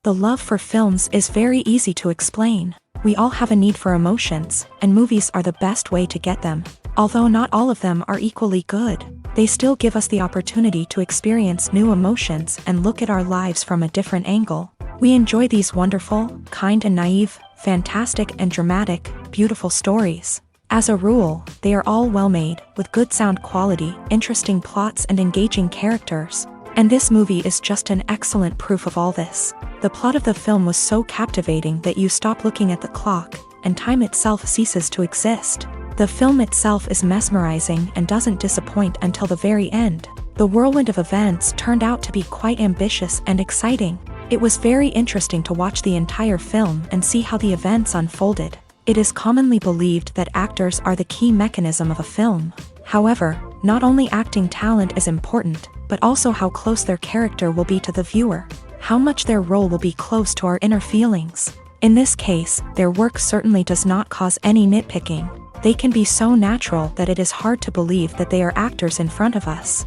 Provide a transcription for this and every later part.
The love for films is very easy to explain. We all have a need for emotions, and movies are the best way to get them. Although not all of them are equally good, they still give us the opportunity to experience new emotions and look at our lives from a different angle. We enjoy these wonderful, kind and naive, fantastic and dramatic, beautiful stories. As a rule, they are all well made, with good sound quality, interesting plots and engaging characters. And this movie is just an excellent proof of all this. The plot of the film was so captivating that you stop looking at the clock, and time itself ceases to exist. The film itself is mesmerizing and doesn't disappoint until the very end. The whirlwind of events turned out to be quite ambitious and exciting. It was very interesting to watch the entire film and see how the events unfolded. It is commonly believed that actors are the key mechanism of a film. However, not only acting talent is important, but also how close their character will be to the viewer. How much their role will be close to our inner feelings. In this case, their work certainly does not cause any nitpicking. They can be so natural that it is hard to believe that they are actors in front of us.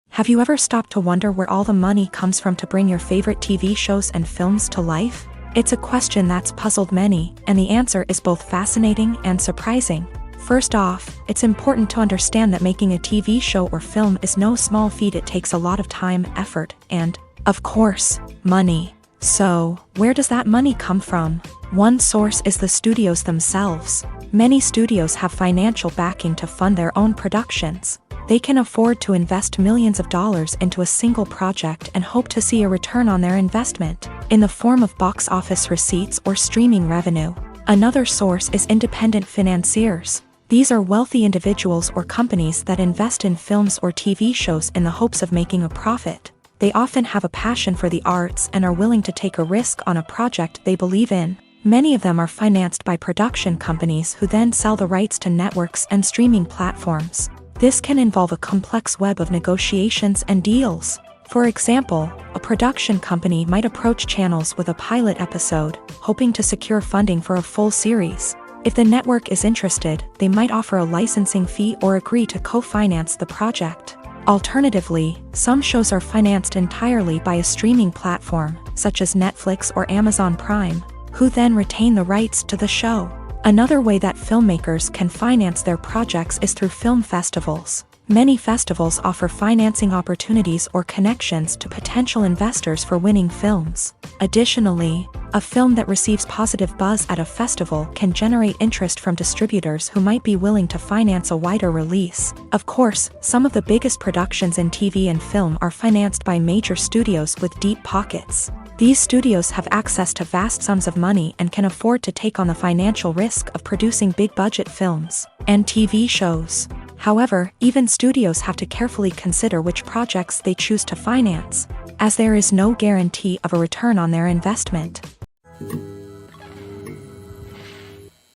Have you ever stopped to wonder where all the money comes from to bring your favorite TV shows and films to life? It's a question that's puzzled many, and the answer is both fascinating and surprising. First off, it's important to understand that making a TV show or film is no small feat. It takes a lot of time, effort, and, of course, money. So, where does that money come from? One source is the studios themselves. Many studios have financial backing to fund their own productions. They can afford to invest millions of dollars into a single project and hope to see a return on their investment, in the form of box office receipts or streaming revenue. Another source is independent financiers. These are wealthy individuals or companies that invest in films or TV shows in the hopes of making a profit. They often have a passion for the arts and are willing to take a risk on a project they believe in. Many of them are financed by production companies who then sell the rights to networks and streaming platforms. This can involve a complex web of negotiations and deals. For example, a production company might approach channels with a pilot episode, hoping to secure funding for a full series. If the network is interested, they might offer a licensing fee or agree to co-finance the project. Alternatively, some shows are financed entirely by a streaming platform, such as Netflix or Amazon Prime, who then retain the rights to the show. Another way that filmmakers can finance their projects is through film festivals. Many festivals offer financing opportunities or connections to potential investors for winning films. Additionally, a film that receives positive buzz at a festival can generate interest from distributors who might be willing to finance a wider release. Of course, some of the biggest productions in TV and film are financed by major studios with deep pockets. These studios have access to vast sums of money and can afford to take on the financial risk of producing big-budget films and TV shows. However, even studios have to carefully consider which projects they choose to finance, as there is no guarantee of a return on their investment.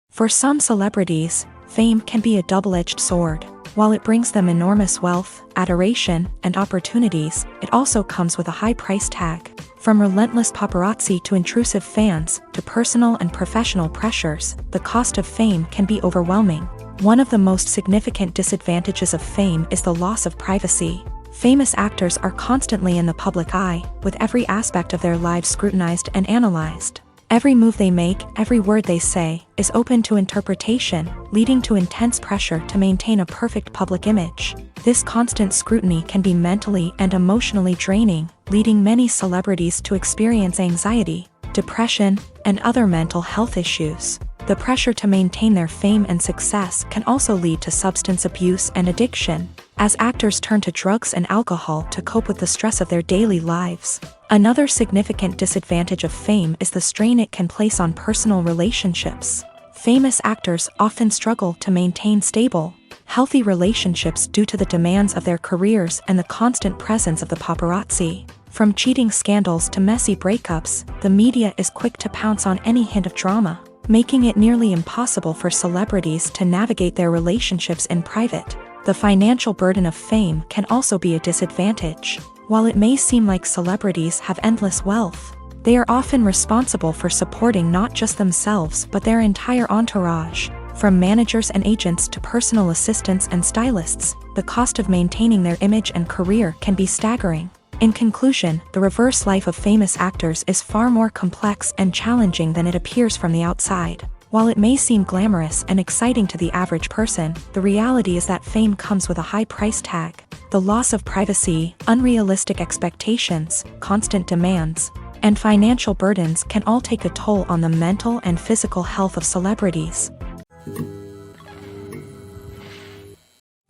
For some celebrities, fame can be a double-edged sword. While it brings them enormous wealth, adoration, and opportunities, it also comes with a high price tag. From relentless paparazzi to intrusive fans, to personal and professional pressures, the cost of fame can be overwhelming. One of the most significant disadvantages of fame is the loss of privacy. Famous actors are constantly in the public eye, with every aspect of their lives scrutinized and analyzed. Every move they make, every word they say, is open to interpretation, leading to intense pressure to maintain a perfect public image. This constant scrutiny can be mentally and emotionally draining, leading many celebrities to experience anxiety, depression, and other mental health issues. The pressure to maintain their fame and success can also lead to substance abuse and addiction, as actors turn to drugs and alcohol to cope with the stress of their daily lives. Another significant disadvantage of fame is the strain it can place on personal relationships. Famous actors often struggle to maintain stable, healthy relationships due to the demands of their careers and the constant presence of the paparazzi. From cheating scandals to messy breakups, the media is quick to pounce on any hint of drama, making it nearly impossible for celebrities to navigate their relationships in private. The financial burden of fame can also be a disadvantage. While it may seem like celebrities have endless wealth, they are often responsible for supporting not just themselves but their entire entourage. From managers and agents to personal assistants and stylists, the cost of maintaining their image and career can be staggering. In conclusion, the reverse life of famous actors is far more complex and challenging than it appears from the outside. While it may seem glamorous and exciting to the average person, the reality is that fame comes with a high price tag. The loss of privacy, unrealistic expectations, constant demands, and financial burdens can all take a toll on the mental and physical health of celebrities.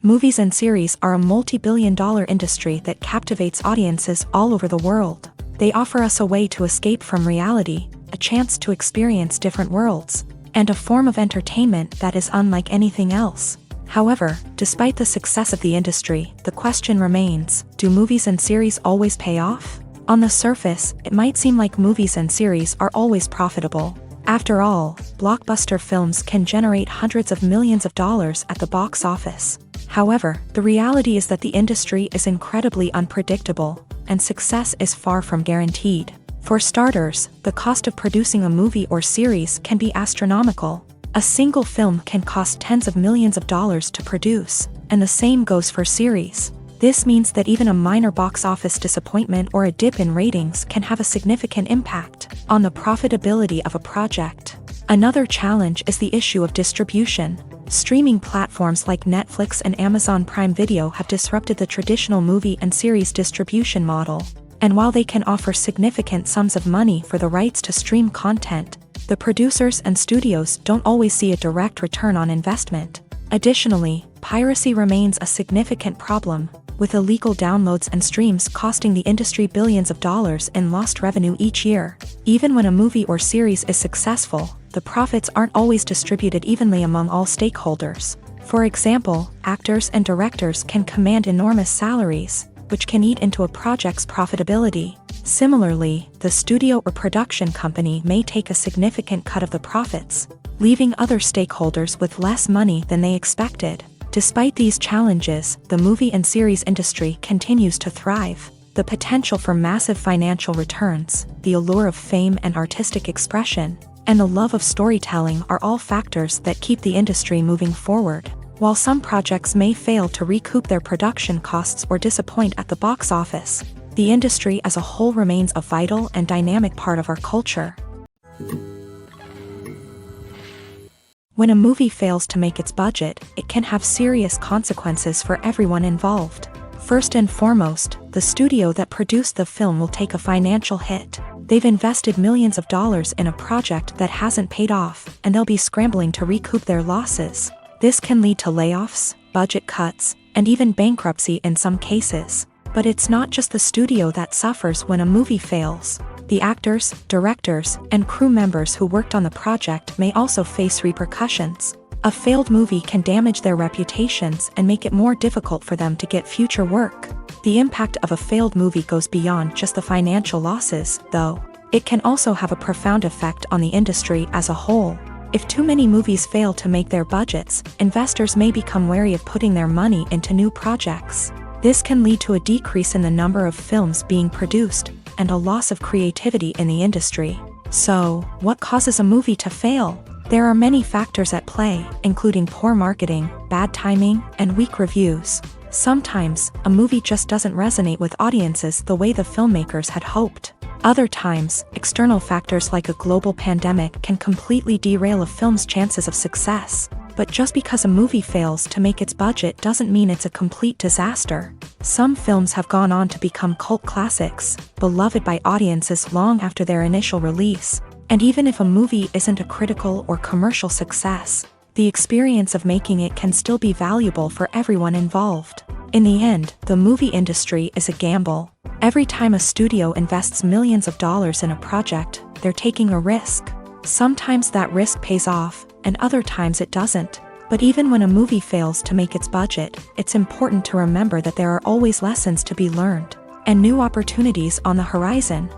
Movies and series are a multi-billion-dollar industry that captivates audiences all over the world. They offer us a way to escape from reality, a chance to experience different worlds, and a form of entertainment that is unlike anything else. However, despite the success of the industry, the question remains, do movies and series always pay off? On the surface, it might seem like movies and series are always profitable. After all, blockbuster films can generate hundreds of millions of dollars at the box office. However, the reality is that the industry is incredibly unpredictable, and success is far from guaranteed. For starters, the cost of producing a movie or series can be astronomical. A single film can cost tens of millions of dollars to produce, and the same goes for series. This means that even a minor box office disappointment or a dip in ratings can have a significant impact on the profitability of a project. Another challenge is the issue of distribution. Streaming platforms like Netflix and Amazon Prime Video have disrupted the traditional movie and series distribution model. And while they can offer significant sums of money for the rights to stream content, the producers and studios don't always see a direct return on investment. Additionally, piracy remains a significant problem, with illegal downloads and streams costing the industry billions of dollars in lost revenue each year. Even when a movie or series is successful, the profits aren't always distributed evenly among all stakeholders. For example, actors and directors can command enormous salaries, which can eat into a project's profitability. Similarly, the studio or production company may take a significant cut of the profits, leaving other stakeholders with less money than they expected. Despite these challenges, the movie and series industry continues to thrive. The potential for massive financial returns, the allure of fame and artistic expression, and the love of storytelling are all factors that keep the industry moving forward. While some projects may fail to recoup their production costs or disappoint at the box office, the industry as a whole remains a vital and dynamic part of our culture. When a movie fails to make its budget, it can have serious consequences for everyone involved. First and foremost, the studio that produced the film will take a financial hit. They've invested millions of dollars in a project that hasn't paid off, and they'll be scrambling to recoup their losses. This can lead to layoffs, budget cuts, and even bankruptcy in some cases. But it's not just the studio that suffers when a movie fails. The actors, directors, and crew members who worked on the project may also face repercussions. A failed movie can damage their reputations and make it more difficult for them to get future work. The impact of a failed movie goes beyond just the financial losses, though. It can also have a profound effect on the industry as a whole. If too many movies fail to make their budgets, investors may become wary of putting their money into new projects. This can lead to a decrease in the number of films being produced, and a loss of creativity in the industry. So, what causes a movie to fail? There are many factors at play, including poor marketing, bad timing, and weak reviews. Sometimes, a movie just doesn't resonate with audiences the way the filmmakers had hoped. Other times, external factors like a global pandemic can completely derail a film's chances of success. But just because a movie fails to make its budget doesn't mean it's a complete disaster. Some films have gone on to become cult classics, beloved by audiences long after their initial release. And even if a movie isn't a critical or commercial success, the experience of making it can still be valuable for everyone involved. In the end, the movie industry is a gamble. Every time a studio invests millions of dollars in a project, they're taking a risk. Sometimes that risk pays off, and other times it doesn't. But even when a movie fails to make its budget, it's important to remember that there are always lessons to be learned, and new opportunities on the horizon.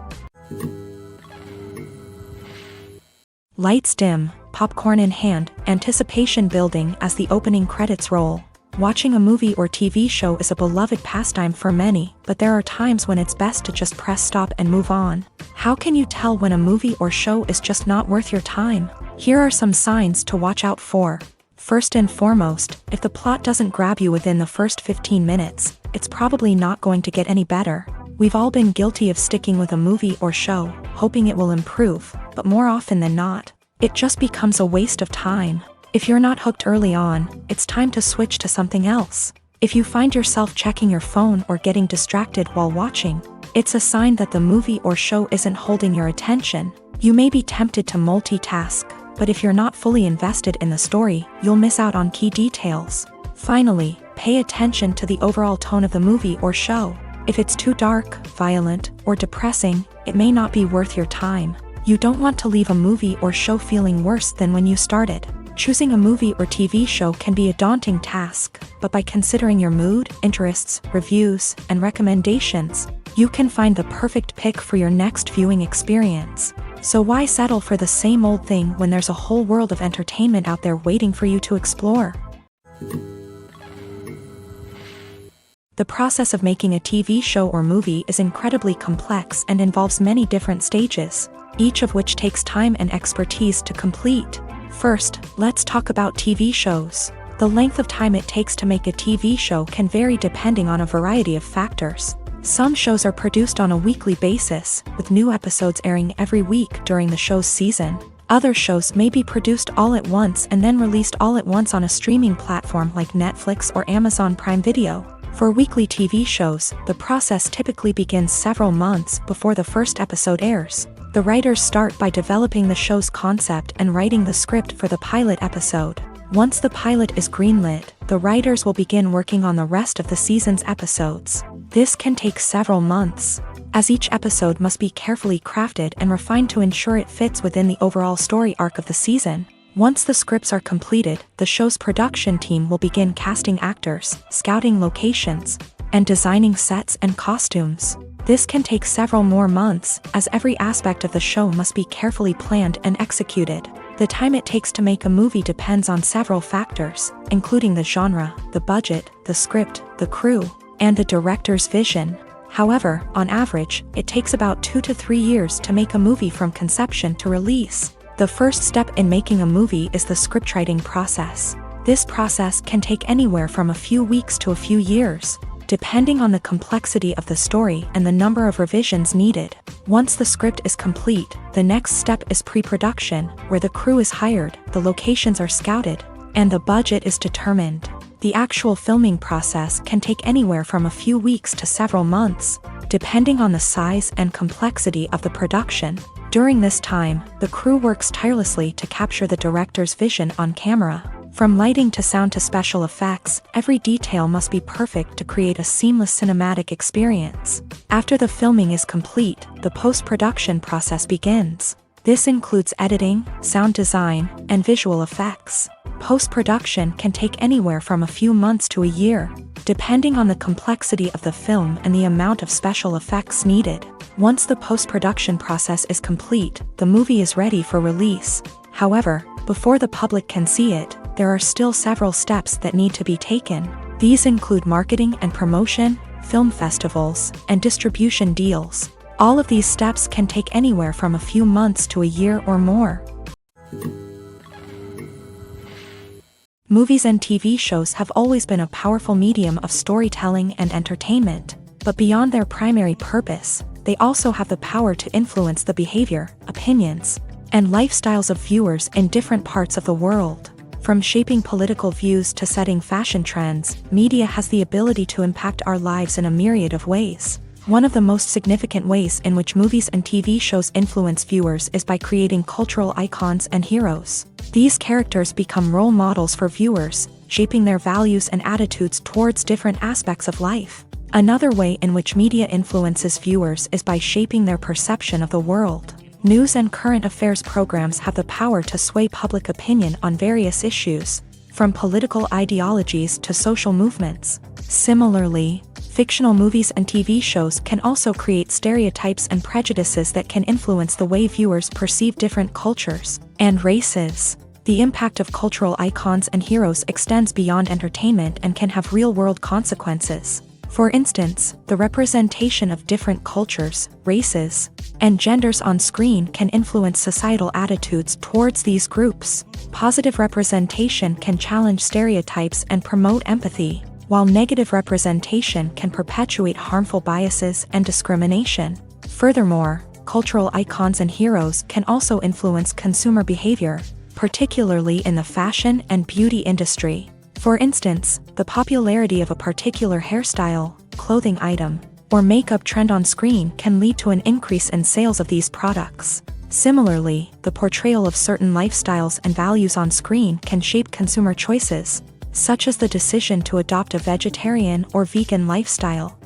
Lights dim, popcorn in hand, anticipation building as the opening credits roll. Watching a movie or TV show is a beloved pastime for many, but there are times when it's best to just press stop and move on. How can you tell when a movie or show is just not worth your time? Here are some signs to watch out for. First and foremost, if the plot doesn't grab you within the first 15 minutes, it's probably not going to get any better. We've all been guilty of sticking with a movie or show, hoping it will improve, but more often than not, it just becomes a waste of time. If you're not hooked early on, it's time to switch to something else. If you find yourself checking your phone or getting distracted while watching, it's a sign that the movie or show isn't holding your attention. You may be tempted to multitask, but if you're not fully invested in the story, you'll miss out on key details. Finally, pay attention to the overall tone of the movie or show. If it's too dark, violent, or depressing, it may not be worth your time. You don't want to leave a movie or show feeling worse than when you started. Choosing a movie or TV show can be a daunting task, but by considering your mood, interests, reviews, and recommendations, you can find the perfect pick for your next viewing experience. So why settle for the same old thing when there's a whole world of entertainment out there waiting for you to explore? The process of making a TV show or movie is incredibly complex and involves many different stages, each of which takes time and expertise to complete. First, let's talk about TV shows. The length of time it takes to make a TV show can vary depending on a variety of factors. Some shows are produced on a weekly basis, with new episodes airing every week during the show's season. Other shows may be produced all at once and then released all at once on a streaming platform like Netflix or Amazon Prime Video. For weekly TV shows, the process typically begins several months before the first episode airs. The writers start by developing the show's concept and writing the script for the pilot episode. Once the pilot is greenlit, the writers will begin working on the rest of the season's episodes. This can take several months, as each episode must be carefully crafted and refined to ensure it fits within the overall story arc of the season. Once the scripts are completed, the show's production team will begin casting actors, scouting locations, and designing sets and costumes. This can take several more months, as every aspect of the show must be carefully planned and executed. The time it takes to make a movie depends on several factors, including the genre, the budget, the script, the crew, and the director's vision. However, on average, it takes about 2 to 3 years to make a movie from conception to release. The first step in making a movie is the scriptwriting process. This process can take anywhere from a few weeks to a few years, depending on the complexity of the story and the number of revisions needed. Once the script is complete, the next step is pre-production, where the crew is hired, the locations are scouted, and the budget is determined. The actual filming process can take anywhere from a few weeks to several months, depending on the size and complexity of the production. During this time, the crew works tirelessly to capture the director's vision on camera. From lighting to sound to special effects, every detail must be perfect to create a seamless cinematic experience. After the filming is complete, the post-production process begins. This includes editing, sound design, and visual effects. Post-production can take anywhere from a few months to a year, depending on the complexity of the film and the amount of special effects needed. Once the post-production process is complete, the movie is ready for release. However, before the public can see it, there are still several steps that need to be taken. These include marketing and promotion, film festivals, and distribution deals. All of these steps can take anywhere from a few months to a year or more. Movies and TV shows have always been a powerful medium of storytelling and entertainment, but beyond their primary purpose, they also have the power to influence the behavior, opinions, and lifestyles of viewers in different parts of the world. From shaping political views to setting fashion trends, media has the ability to impact our lives in a myriad of ways. One of the most significant ways in which movies and TV shows influence viewers is by creating cultural icons and heroes. These characters become role models for viewers, shaping their values and attitudes towards different aspects of life. Another way in which media influences viewers is by shaping their perception of the world. News and current affairs programs have the power to sway public opinion on various issues, from political ideologies to social movements. Similarly, fictional movies and TV shows can also create stereotypes and prejudices that can influence the way viewers perceive different cultures and races. The impact of cultural icons and heroes extends beyond entertainment and can have real-world consequences. For instance, the representation of different cultures, races, and genders on screen can influence societal attitudes towards these groups. Positive representation can challenge stereotypes and promote empathy, while negative representation can perpetuate harmful biases and discrimination. Furthermore, cultural icons and heroes can also influence consumer behavior, particularly in the fashion and beauty industry. For instance, the popularity of a particular hairstyle, clothing item, or makeup trend on screen can lead to an increase in sales of these products. Similarly, the portrayal of certain lifestyles and values on screen can shape consumer choices, such as the decision to adopt a vegetarian or vegan lifestyle.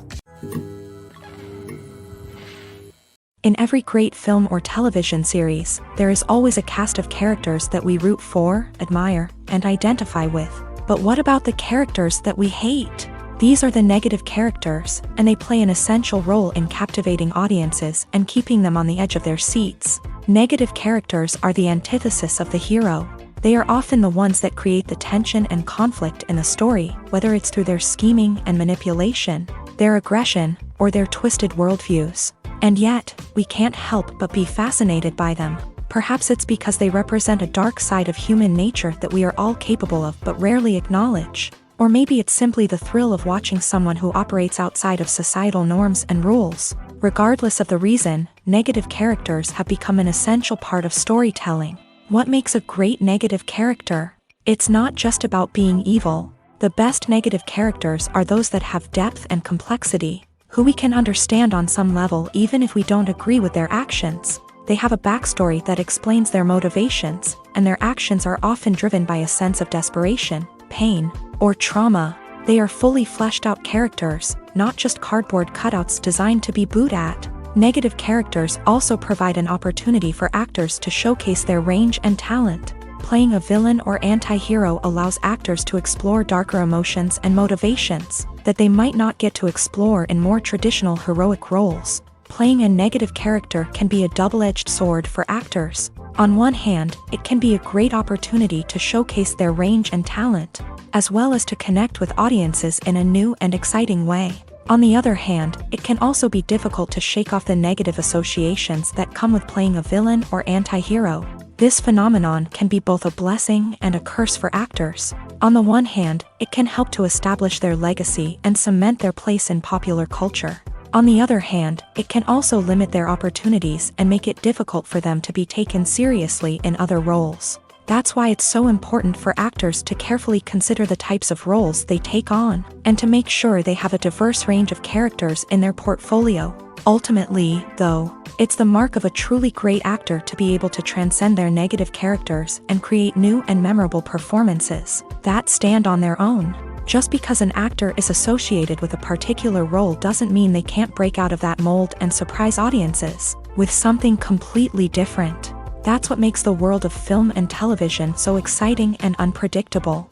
In every great film or television series, there is always a cast of characters that we root for, admire, and identify with. But what about the characters that we hate? These are the negative characters, and they play an essential role in captivating audiences and keeping them on the edge of their seats. Negative characters are the antithesis of the hero. They are often the ones that create the tension and conflict in the story, whether it's through their scheming and manipulation, their aggression, or their twisted worldviews. And yet, we can't help but be fascinated by them. Perhaps it's because they represent a dark side of human nature that we are all capable of but rarely acknowledge. Or maybe it's simply the thrill of watching someone who operates outside of societal norms and rules. Regardless of the reason, negative characters have become an essential part of storytelling. What makes a great negative character? It's not just about being evil. The best negative characters are those that have depth and complexity, who we can understand on some level even if we don't agree with their actions. They have a backstory that explains their motivations, and their actions are often driven by a sense of desperation, pain, or trauma. They are fully fleshed out characters, not just cardboard cutouts designed to be booed at. Negative characters also provide an opportunity for actors to showcase their range and talent. Playing a villain or anti-hero allows actors to explore darker emotions and motivations that they might not get to explore in more traditional heroic roles. Playing a negative character can be a double-edged sword for actors. On one hand, it can be a great opportunity to showcase their range and talent, as well as to connect with audiences in a new and exciting way. On the other hand, it can also be difficult to shake off the negative associations that come with playing a villain or anti-hero. This phenomenon can be both a blessing and a curse for actors. On the one hand, it can help to establish their legacy and cement their place in popular culture. On the other hand, it can also limit their opportunities and make it difficult for them to be taken seriously in other roles. That's why it's so important for actors to carefully consider the types of roles they take on, and to make sure they have a diverse range of characters in their portfolio. Ultimately, though, it's the mark of a truly great actor to be able to transcend their negative characters and create new and memorable performances that stand on their own. Just because an actor is associated with a particular role doesn't mean they can't break out of that mold and surprise audiences with something completely different. That's what makes the world of film and television so exciting and unpredictable.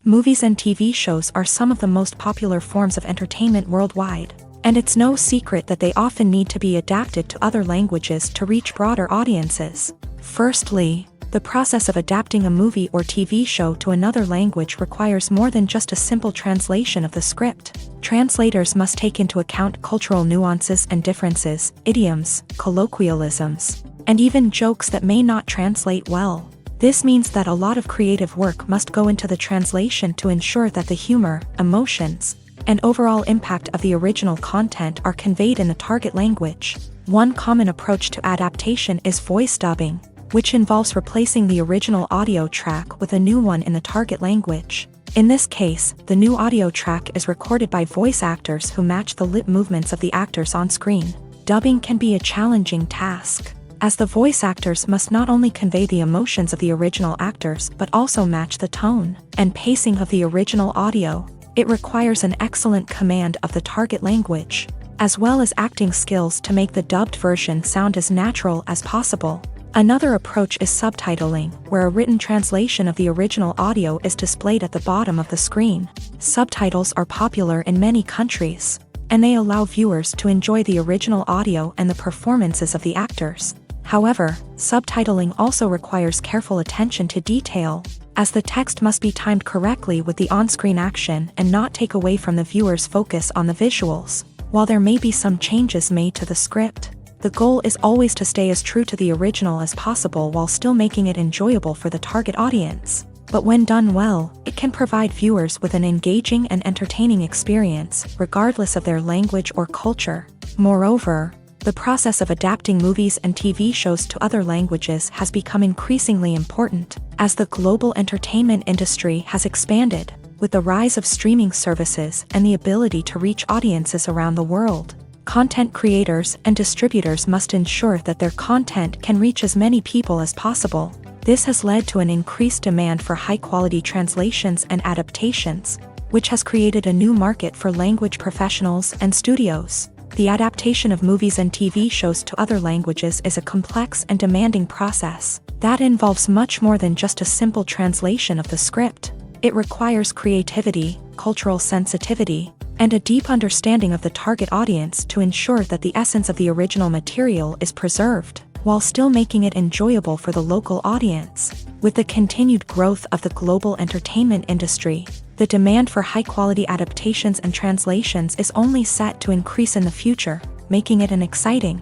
Movies and TV shows are some of the most popular forms of entertainment worldwide, and it's no secret that they often need to be adapted to other languages to reach broader audiences. Firstly, the process of adapting a movie or TV show to another language requires more than just a simple translation of the script. Translators must take into account cultural nuances and differences, idioms, colloquialisms, and even jokes that may not translate well. This means that a lot of creative work must go into the translation to ensure that the humor, emotions, and overall impact of the original content are conveyed in the target language. One common approach to adaptation is voice dubbing, which involves replacing the original audio track with a new one in the target language. In this case, the new audio track is recorded by voice actors who match the lip movements of the actors on screen. Dubbing can be a challenging task, as the voice actors must not only convey the emotions of the original actors but also match the tone and pacing of the original audio. It requires an excellent command of the target language, as well as acting skills to make the dubbed version sound as natural as possible. Another approach is subtitling, where a written translation of the original audio is displayed at the bottom of the screen. Subtitles are popular in many countries, and they allow viewers to enjoy the original audio and the performances of the actors. However, subtitling also requires careful attention to detail, as the text must be timed correctly with the on-screen action and not take away from the viewer's focus on the visuals. While there may be some changes made to the script, the goal is always to stay as true to the original as possible while still making it enjoyable for the target audience. But when done well, it can provide viewers with an engaging and entertaining experience, regardless of their language or culture. Moreover, the process of adapting movies and TV shows to other languages has become increasingly important, as the global entertainment industry has expanded, with the rise of streaming services and the ability to reach audiences around the world. Content creators and distributors must ensure that their content can reach as many people as possible. This has led to an increased demand for high-quality translations and adaptations, which has created a new market for language professionals and studios. The adaptation of movies and TV shows to other languages is a complex and demanding process that involves much more than just a simple translation of the script. It requires creativity, cultural sensitivity, and a deep understanding of the target audience to ensure that the essence of the original material is preserved, while still making it enjoyable for the local audience. With the continued growth of the global entertainment industry, the demand for high-quality adaptations and translations is only set to increase in the future, making it an exciting.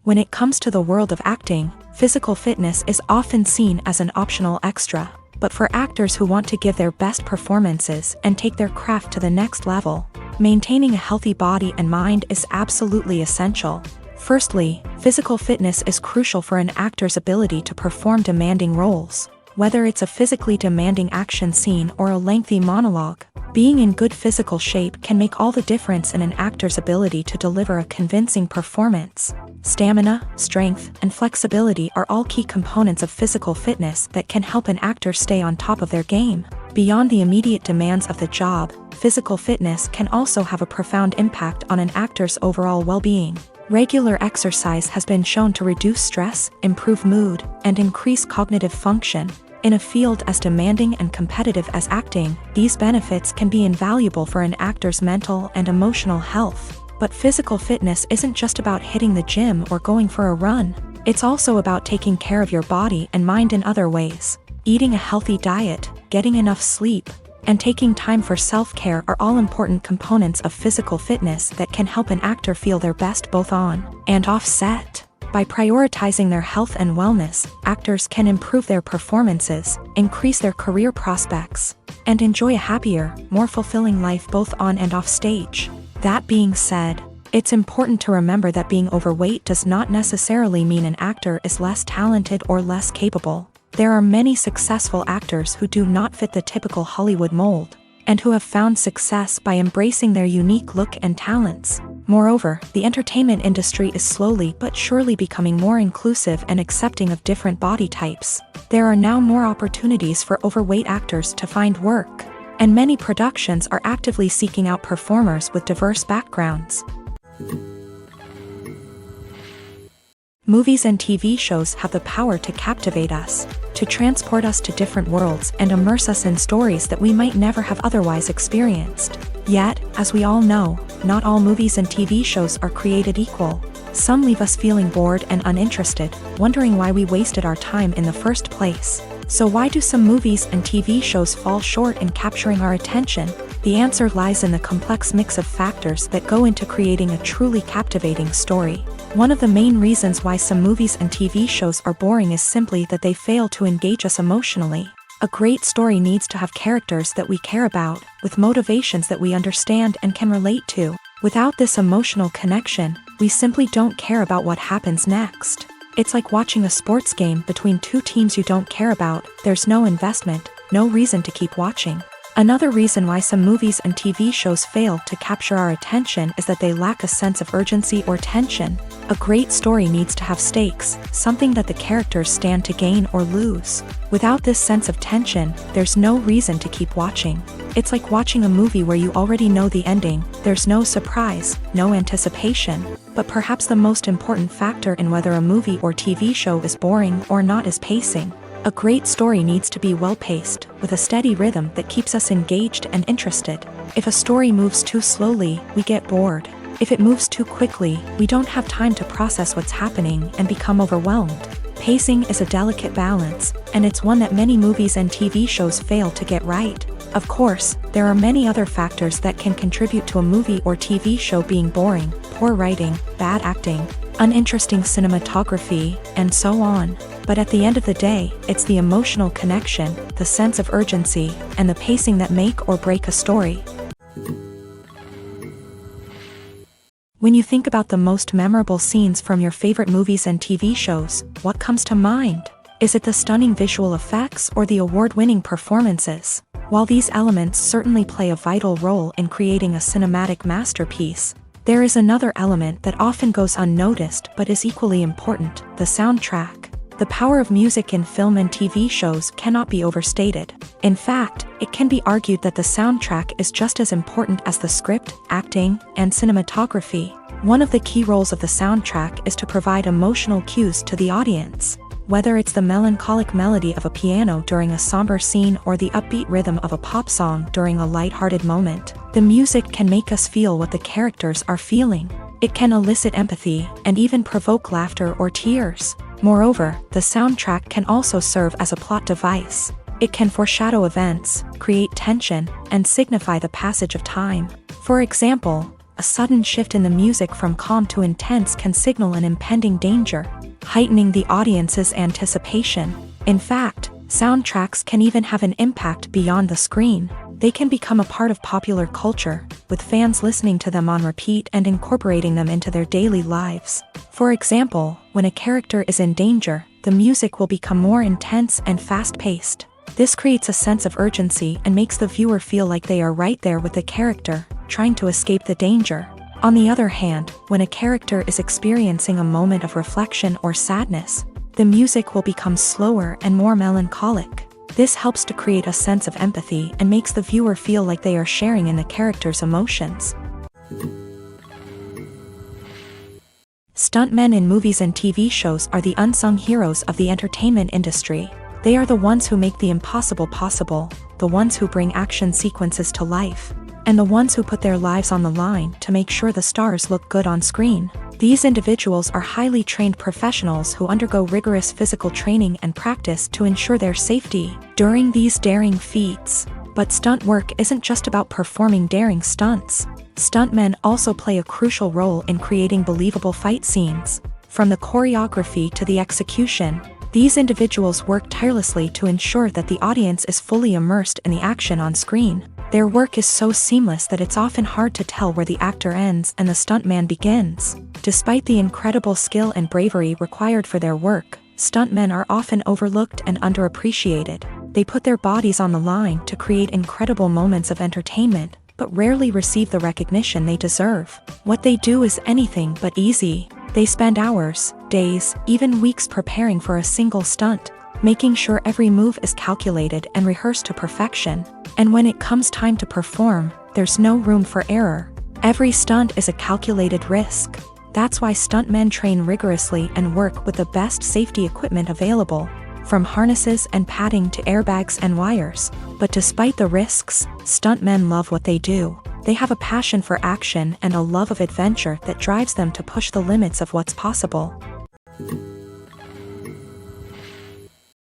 When it comes to the world of acting, physical fitness is often seen as an optional extra. But for actors who want to give their best performances and take their craft to the next level, maintaining a healthy body and mind is absolutely essential. Firstly, physical fitness is crucial for an actor's ability to perform demanding roles. Whether it's a physically demanding action scene or a lengthy monologue, being in good physical shape can make all the difference in an actor's ability to deliver a convincing performance. Stamina, strength, and flexibility are all key components of physical fitness that can help an actor stay on top of their game. Beyond the immediate demands of the job, physical fitness can also have a profound impact on an actor's overall well-being. Regular exercise has been shown to reduce stress, improve mood, and increase cognitive function. In a field as demanding and competitive as acting, these benefits can be invaluable for an actor's mental and emotional health. But physical fitness isn't just about hitting the gym or going for a run. It's also about taking care of your body and mind in other ways. Eating a healthy diet, getting enough sleep, and taking time for self-care are all important components of physical fitness that can help an actor feel their best both on and off set. By prioritizing their health and wellness, actors can improve their performances, increase their career prospects, and enjoy a happier, more fulfilling life both on and off stage. That being said, it's important to remember that being overweight does not necessarily mean an actor is less talented or less capable. There are many successful actors who do not fit the typical Hollywood mold, and who have found success by embracing their unique look and talents. Moreover, the entertainment industry is slowly but surely becoming more inclusive and accepting of different body types. There are now more opportunities for overweight actors to find work, and many productions are actively seeking out performers with diverse backgrounds. Movies and TV shows have the power to captivate us, to transport us to different worlds and immerse us in stories that we might never have otherwise experienced. Yet, as we all know, not all movies and TV shows are created equal. Some leave us feeling bored and uninterested, wondering why we wasted our time in the first place. So why do some movies and TV shows fall short in capturing our attention? The answer lies in the complex mix of factors that go into creating a truly captivating story. One of the main reasons why some movies and TV shows are boring is simply that they fail to engage us emotionally. A great story needs to have characters that we care about, with motivations that we understand and can relate to. Without this emotional connection, we simply don't care about what happens next. It's like watching a sports game between two teams you don't care about. There's no investment, no reason to keep watching. Another reason why some movies and TV shows fail to capture our attention is that they lack a sense of urgency or tension. A great story needs to have stakes, something that the characters stand to gain or lose. Without this sense of tension, there's no reason to keep watching. It's like watching a movie where you already know the ending. There's no surprise, no anticipation. But perhaps the most important factor in whether a movie or TV show is boring or not is pacing. A great story needs to be well-paced, with a steady rhythm that keeps us engaged and interested. If a story moves too slowly, we get bored. If it moves too quickly, we don't have time to process what's happening and become overwhelmed. Pacing is a delicate balance, and it's one that many movies and TV shows fail to get right. Of course, there are many other factors that can contribute to a movie or TV show being boring: poor writing, bad acting, uninteresting cinematography, and so on. But at the end of the day, it's the emotional connection, the sense of urgency, and the pacing that make or break a story. When you think about the most memorable scenes from your favorite movies and TV shows, what comes to mind? Is it the stunning visual effects or the award-winning performances? While these elements certainly play a vital role in creating a cinematic masterpiece, there is another element that often goes unnoticed but is equally important: the soundtrack. The power of music in film and TV shows cannot be overstated. In fact, it can be argued that the soundtrack is just as important as the script, acting, and cinematography. One of the key roles of the soundtrack is to provide emotional cues to the audience. Whether it's the melancholic melody of a piano during a somber scene or the upbeat rhythm of a pop song during a lighthearted moment, the music can make us feel what the characters are feeling. It can elicit empathy and even provoke laughter or tears. Moreover, the soundtrack can also serve as a plot device. It can foreshadow events, create tension, and signify the passage of time. For example, a sudden shift in the music from calm to intense can signal an impending danger, heightening the audience's anticipation. In fact, soundtracks can even have an impact beyond the screen. They can become a part of popular culture, with fans listening to them on repeat and incorporating them into their daily lives. For example, when a character is in danger, the music will become more intense and fast-paced. This creates a sense of urgency and makes the viewer feel like they are right there with the character, trying to escape the danger. On the other hand, when a character is experiencing a moment of reflection or sadness, the music will become slower and more melancholic. This helps to create a sense of empathy and makes the viewer feel like they are sharing in the character's emotions. Stuntmen in movies and TV shows are the unsung heroes of the entertainment industry. They are the ones who make the impossible possible, the ones who bring action sequences to life, and the ones who put their lives on the line to make sure the stars look good on screen. These individuals are highly trained professionals who undergo rigorous physical training and practice to ensure their safety during these daring feats. But stunt work isn't just about performing daring stunts. Stuntmen also play a crucial role in creating believable fight scenes. From the choreography to the execution, these individuals work tirelessly to ensure that the audience is fully immersed in the action on screen. Their work is so seamless that it's often hard to tell where the actor ends and the stuntman begins. Despite the incredible skill and bravery required for their work, stuntmen are often overlooked and underappreciated. They put their bodies on the line to create incredible moments of entertainment, but rarely receive the recognition they deserve. What they do is anything but easy. They spend hours, days, even weeks preparing for a single stunt, making sure every move is calculated and rehearsed to perfection. And when it comes time to perform, there's no room for error. Every stunt is a calculated risk. That's why stuntmen train rigorously and work with the best safety equipment available, from harnesses and padding to airbags and wires. But despite the risks, stuntmen love what they do. They have a passion for action and a love of adventure that drives them to push the limits of what's possible.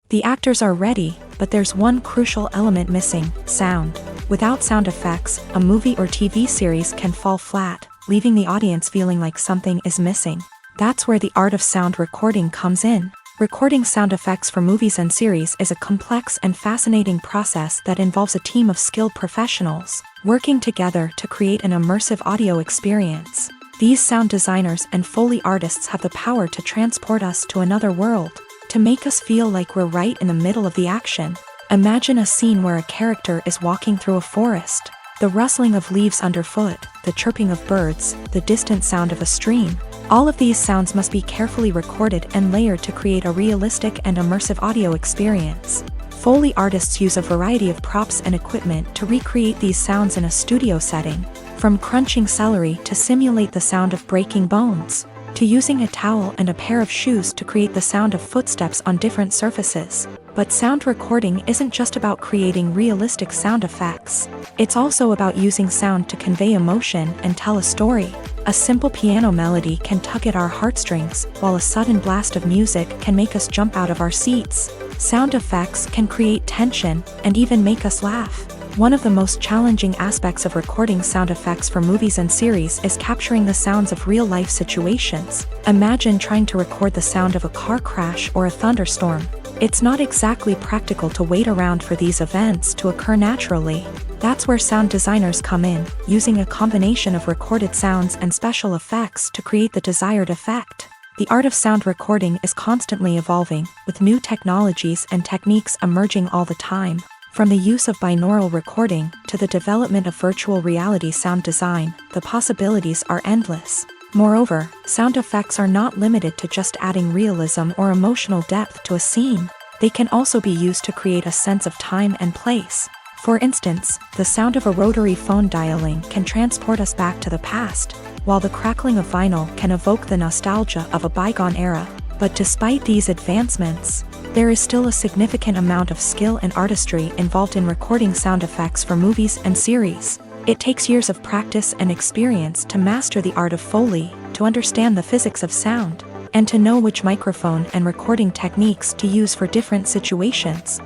The actors are ready, but there's one crucial element missing: sound. Without sound effects, a movie or TV series can fall flat, leaving the audience feeling like something is missing. That's where the art of sound recording comes in. Recording sound effects for movies and series is a complex and fascinating process that involves a team of skilled professionals working together to create an immersive audio experience. These sound designers and Foley artists have the power to transport us to another world, to make us feel like we're right in the middle of the action. Imagine a scene where a character is walking through a forest. The rustling of leaves underfoot, the chirping of birds, the distant sound of a stream. All of these sounds must be carefully recorded and layered to create a realistic and immersive audio experience. Foley artists use a variety of props and equipment to recreate these sounds in a studio setting, from crunching celery to simulate the sound of breaking bones, to using a towel and a pair of shoes to create the sound of footsteps on different surfaces. But sound recording isn't just about creating realistic sound effects. It's also about using sound to convey emotion and tell a story. A simple piano melody can tug at our heartstrings, while a sudden blast of music can make us jump out of our seats. Sound effects can create tension and even make us laugh. One of the most challenging aspects of recording sound effects for movies and series is capturing the sounds of real-life situations. Imagine trying to record the sound of a car crash or a thunderstorm. It's not exactly practical to wait around for these events to occur naturally. That's where sound designers come in, using a combination of recorded sounds and special effects to create the desired effect. The art of sound recording is constantly evolving, with new technologies and techniques emerging all the time. From the use of binaural recording to the development of virtual reality sound design, the possibilities are endless. Moreover, sound effects are not limited to just adding realism or emotional depth to a scene. They can also be used to create a sense of time and place. For instance, the sound of a rotary phone dialing can transport us back to the past, while the crackling of vinyl can evoke the nostalgia of a bygone era. But despite these advancements, there is still a significant amount of skill and artistry involved in recording sound effects for movies and series. It takes years of practice and experience to master the art of Foley, to understand the physics of sound, and to know which microphone and recording techniques to use for different situations.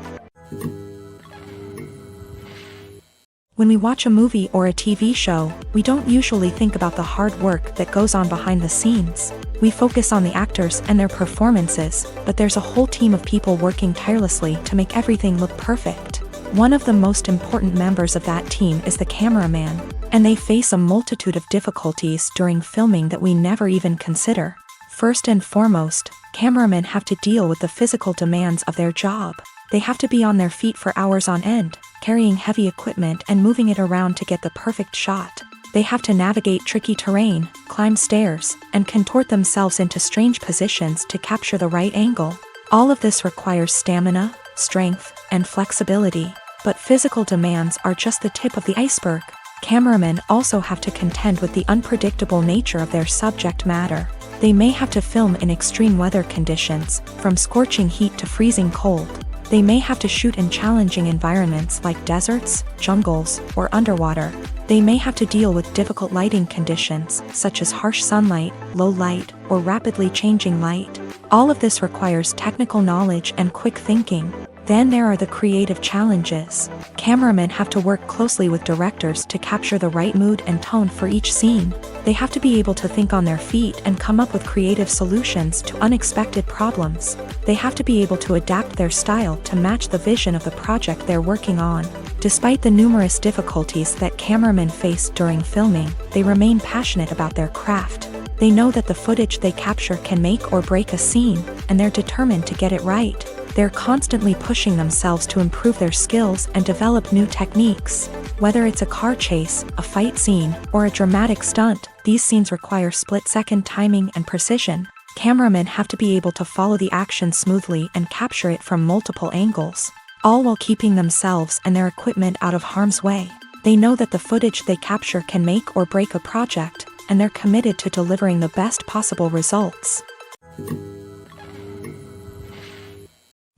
When we watch a movie or a TV show, we don't usually think about the hard work that goes on behind the scenes. We focus on the actors and their performances, but there's a whole team of people working tirelessly to make everything look perfect. One of the most important members of that team is the cameraman, and they face a multitude of difficulties during filming that we never even consider. First and foremost, cameramen have to deal with the physical demands of their job. They have to be on their feet for hours on end, carrying heavy equipment and moving it around to get the perfect shot. They have to navigate tricky terrain, climb stairs, and contort themselves into strange positions to capture the right angle. All of this requires stamina, strength, and flexibility. But physical demands are just the tip of the iceberg. Cameramen also have to contend with the unpredictable nature of their subject matter. They may have to film in extreme weather conditions, from scorching heat to freezing cold. They may have to shoot in challenging environments like deserts, jungles, or underwater. They may have to deal with difficult lighting conditions, such as harsh sunlight, low light, or rapidly changing light. All of this requires technical knowledge and quick thinking. Then there are the creative challenges. Cameramen have to work closely with directors to capture the right mood and tone for each scene. They have to be able to think on their feet and come up with creative solutions to unexpected problems. They have to be able to adapt their style to match the vision of the project they're working on. Despite the numerous difficulties that cameramen face during filming, they remain passionate about their craft. They know that the footage they capture can make or break a scene, and they're determined to get it right. They're constantly pushing themselves to improve their skills and develop new techniques. Whether it's a car chase, a fight scene, or a dramatic stunt, these scenes require split-second timing and precision. Cameramen have to be able to follow the action smoothly and capture it from multiple angles, all while keeping themselves and their equipment out of harm's way. They know that the footage they capture can make or break a project, and they're committed to delivering the best possible results.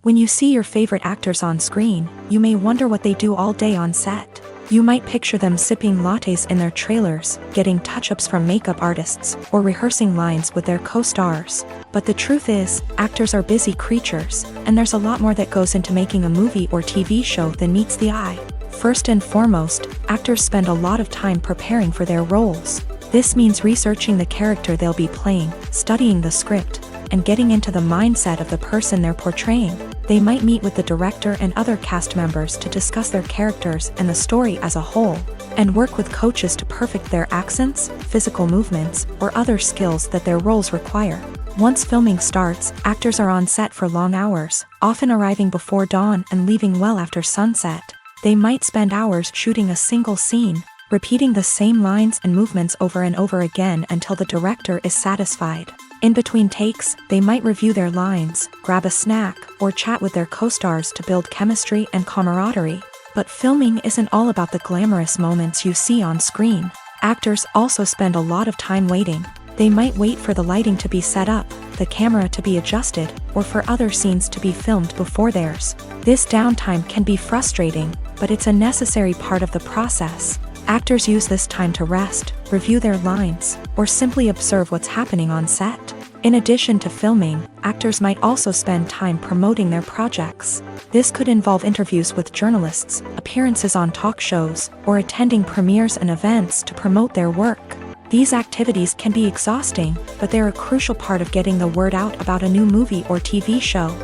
When you see your favorite actors on screen, you may wonder what they do all day on set. You might picture them sipping lattes in their trailers, getting touch-ups from makeup artists, or rehearsing lines with their co-stars. But the truth is, actors are busy creatures, and there's a lot more that goes into making a movie or TV show than meets the eye. First and foremost, actors spend a lot of time preparing for their roles. This means researching the character they'll be playing, studying the script, and getting into the mindset of the person they're portraying. They might meet with the director and other cast members to discuss their characters and the story as a whole, and work with coaches to perfect their accents, physical movements, or other skills that their roles require. Once filming starts, actors are on set for long hours, often arriving before dawn and leaving well after sunset. They might spend hours shooting a single scene, repeating the same lines and movements over and over again until the director is satisfied. In between takes, they might review their lines, grab a snack, or chat with their co-stars to build chemistry and camaraderie. But filming isn't all about the glamorous moments you see on screen. Actors also spend a lot of time waiting. They might wait for the lighting to be set up, the camera to be adjusted, or for other scenes to be filmed before theirs. This downtime can be frustrating, but it's a necessary part of the process. Actors use this time to rest, review their lines, or simply observe what's happening on set. In addition to filming, actors might also spend time promoting their projects. This could involve interviews with journalists, appearances on talk shows, or attending premieres and events to promote their work. These activities can be exhausting, but they're a crucial part of getting the word out about a new movie or TV show.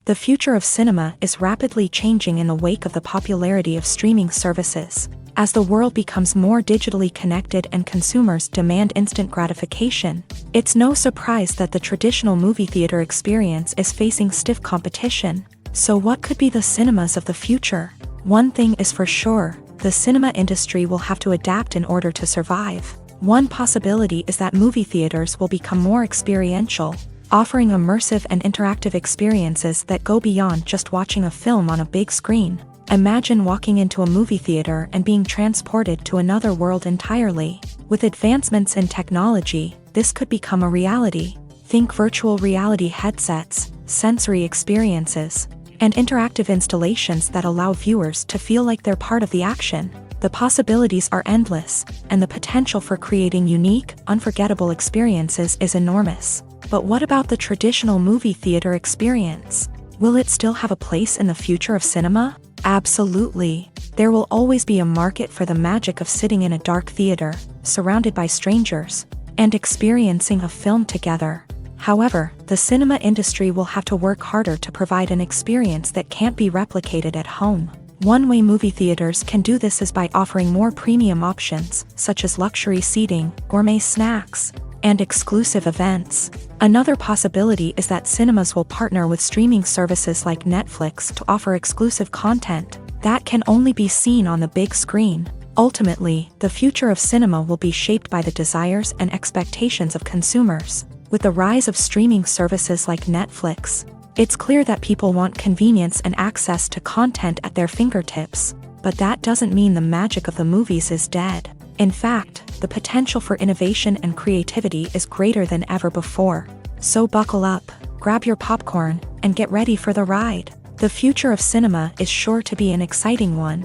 The future of cinema is rapidly changing in the wake of the popularity of streaming services. As the world becomes more digitally connected and consumers demand instant gratification, it's no surprise that the traditional movie theater experience is facing stiff competition. So what could be the cinemas of the future? One thing is for sure, the cinema industry will have to adapt in order to survive. One possibility is that movie theaters will become more experiential, offering immersive and interactive experiences that go beyond just watching a film on a big screen. Imagine walking into a movie theater and being transported to another world entirely. With advancements in technology, this could become a reality. Think virtual reality headsets, sensory experiences, and interactive installations that allow viewers to feel like they're part of the action. The possibilities are endless, and the potential for creating unique, unforgettable experiences is enormous. But what about the traditional movie theater experience? Will it still have a place in the future of cinema? Absolutely. There will always be a market for the magic of sitting in a dark theater, surrounded by strangers, and experiencing a film together. However, the cinema industry will have to work harder to provide an experience that can't be replicated at home. One way movie theaters can do this is by offering more premium options, such as luxury seating, gourmet snacks, and exclusive events. Another possibility is that cinemas will partner with streaming services like Netflix to offer exclusive content that can only be seen on the big screen. Ultimately, the future of cinema will be shaped by the desires and expectations of consumers. With the rise of streaming services like Netflix, it's clear that people want convenience and access to content at their fingertips. But that doesn't mean the magic of the movies is dead. In fact, the potential for innovation and creativity is greater than ever before. So buckle up, grab your popcorn, and get ready for the ride. The future of cinema is sure to be an exciting one.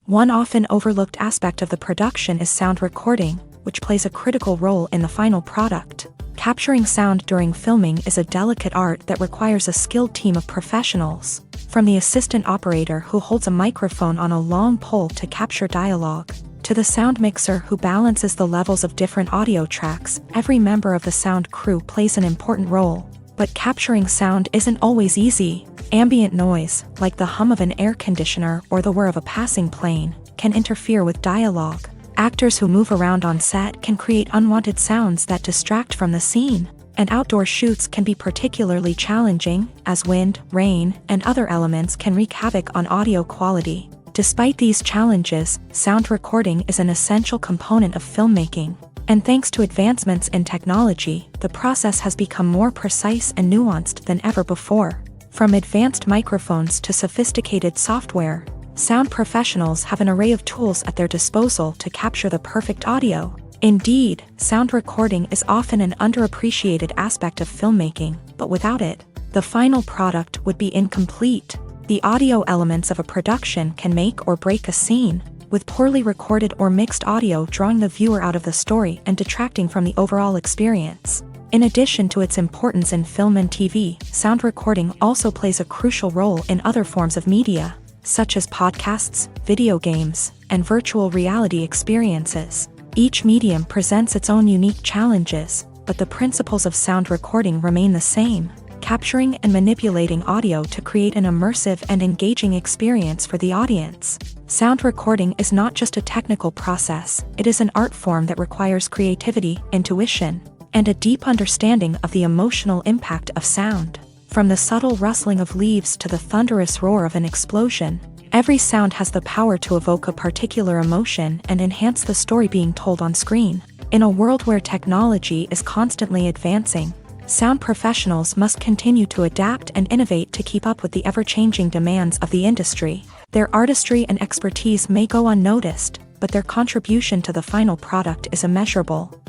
One often overlooked aspect of the production is sound recording, which plays a critical role in the final product. Capturing sound during filming is a delicate art that requires a skilled team of professionals. From the assistant operator who holds a microphone on a long pole to capture dialogue, to the sound mixer who balances the levels of different audio tracks, every member of the sound crew plays an important role. But capturing sound isn't always easy. Ambient noise, like the hum of an air conditioner or the whir of a passing plane, can interfere with dialogue. Actors who move around on set can create unwanted sounds that distract from the scene. And outdoor shoots can be particularly challenging, as wind, rain, and other elements can wreak havoc on audio quality. Despite these challenges, sound recording is an essential component of filmmaking. And thanks to advancements in technology, the process has become more precise and nuanced than ever before. From advanced microphones to sophisticated software, sound professionals have an array of tools at their disposal to capture the perfect audio. Indeed, sound recording is often an underappreciated aspect of filmmaking, but without it, the final product would be incomplete. The audio elements of a production can make or break a scene, with poorly recorded or mixed audio drawing the viewer out of the story and detracting from the overall experience. In addition to its importance in film and TV, sound recording also plays a crucial role in other forms of media. such as podcasts, video games, and virtual reality experiences. Each medium presents its own unique challenges, but the principles of sound recording remain the same, capturing and manipulating audio to create an immersive and engaging experience for the audience. Sound recording is not just a technical process, it is an art form that requires creativity, intuition, and a deep understanding of the emotional impact of sound. From the subtle rustling of leaves to the thunderous roar of an explosion, every sound has the power to evoke a particular emotion and enhance the story being told on screen. In a world where technology is constantly advancing, sound professionals must continue to adapt and innovate to keep up with the ever-changing demands of the industry. Their artistry and expertise may go unnoticed, but their contribution to the final product is immeasurable.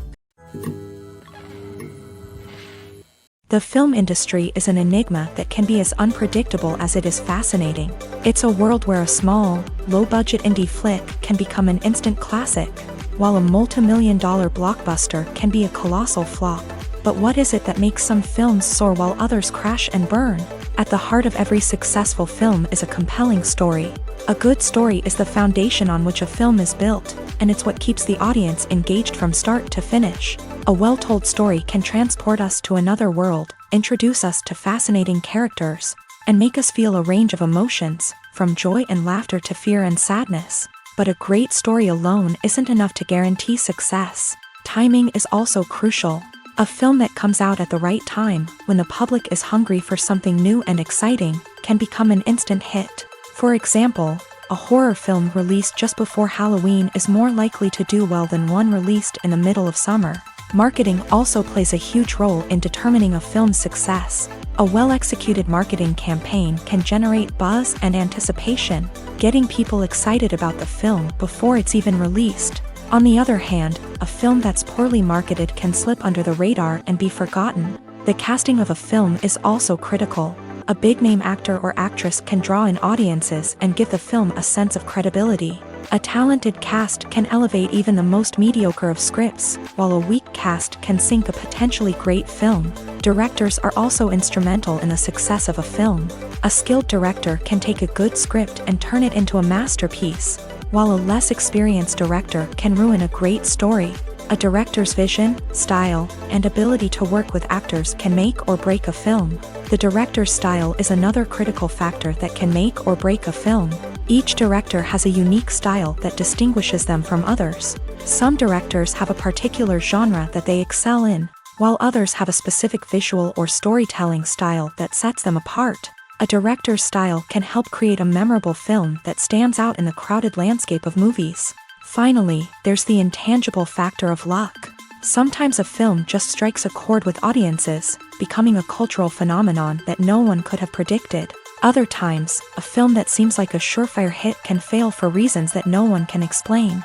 The film industry is an enigma that can be as unpredictable as it is fascinating. It's a world where a small, low-budget indie flick can become an instant classic, while a multi-million-dollar blockbuster can be a colossal flop. But what is it that makes some films soar while others crash and burn? At the heart of every successful film is a compelling story. A good story is the foundation on which a film is built, and it's what keeps the audience engaged from start to finish. A well-told story can transport us to another world, introduce us to fascinating characters, and make us feel a range of emotions, from joy and laughter to fear and sadness. But a great story alone isn't enough to guarantee success. Timing is also crucial. A film that comes out at the right time, when the public is hungry for something new and exciting, can become an instant hit. For example, a horror film released just before Halloween is more likely to do well than one released in the middle of summer. Marketing also plays a huge role in determining a film's success. A well-executed marketing campaign can generate buzz and anticipation, getting people excited about the film before it's even released. On the other hand, a film that's poorly marketed can slip under the radar and be forgotten. The casting of a film is also critical. A big-name actor or actress can draw in audiences and give the film a sense of credibility. A talented cast can elevate even the most mediocre of scripts, while a weak cast can sink a potentially great film. Directors are also instrumental in the success of a film. A skilled director can take a good script and turn it into a masterpiece, while a less experienced director can ruin a great story. A director's vision, style, and ability to work with actors can make or break a film. The director's style is another critical factor that can make or break a film. Each director has a unique style that distinguishes them from others. Some directors have a particular genre that they excel in, while others have a specific visual or storytelling style that sets them apart. A director's style can help create a memorable film that stands out in the crowded landscape of movies. Finally, there's the intangible factor of luck. Sometimes a film just strikes a chord with audiences, becoming a cultural phenomenon that no one could have predicted. Other times, a film that seems like a surefire hit can fail for reasons that no one can explain.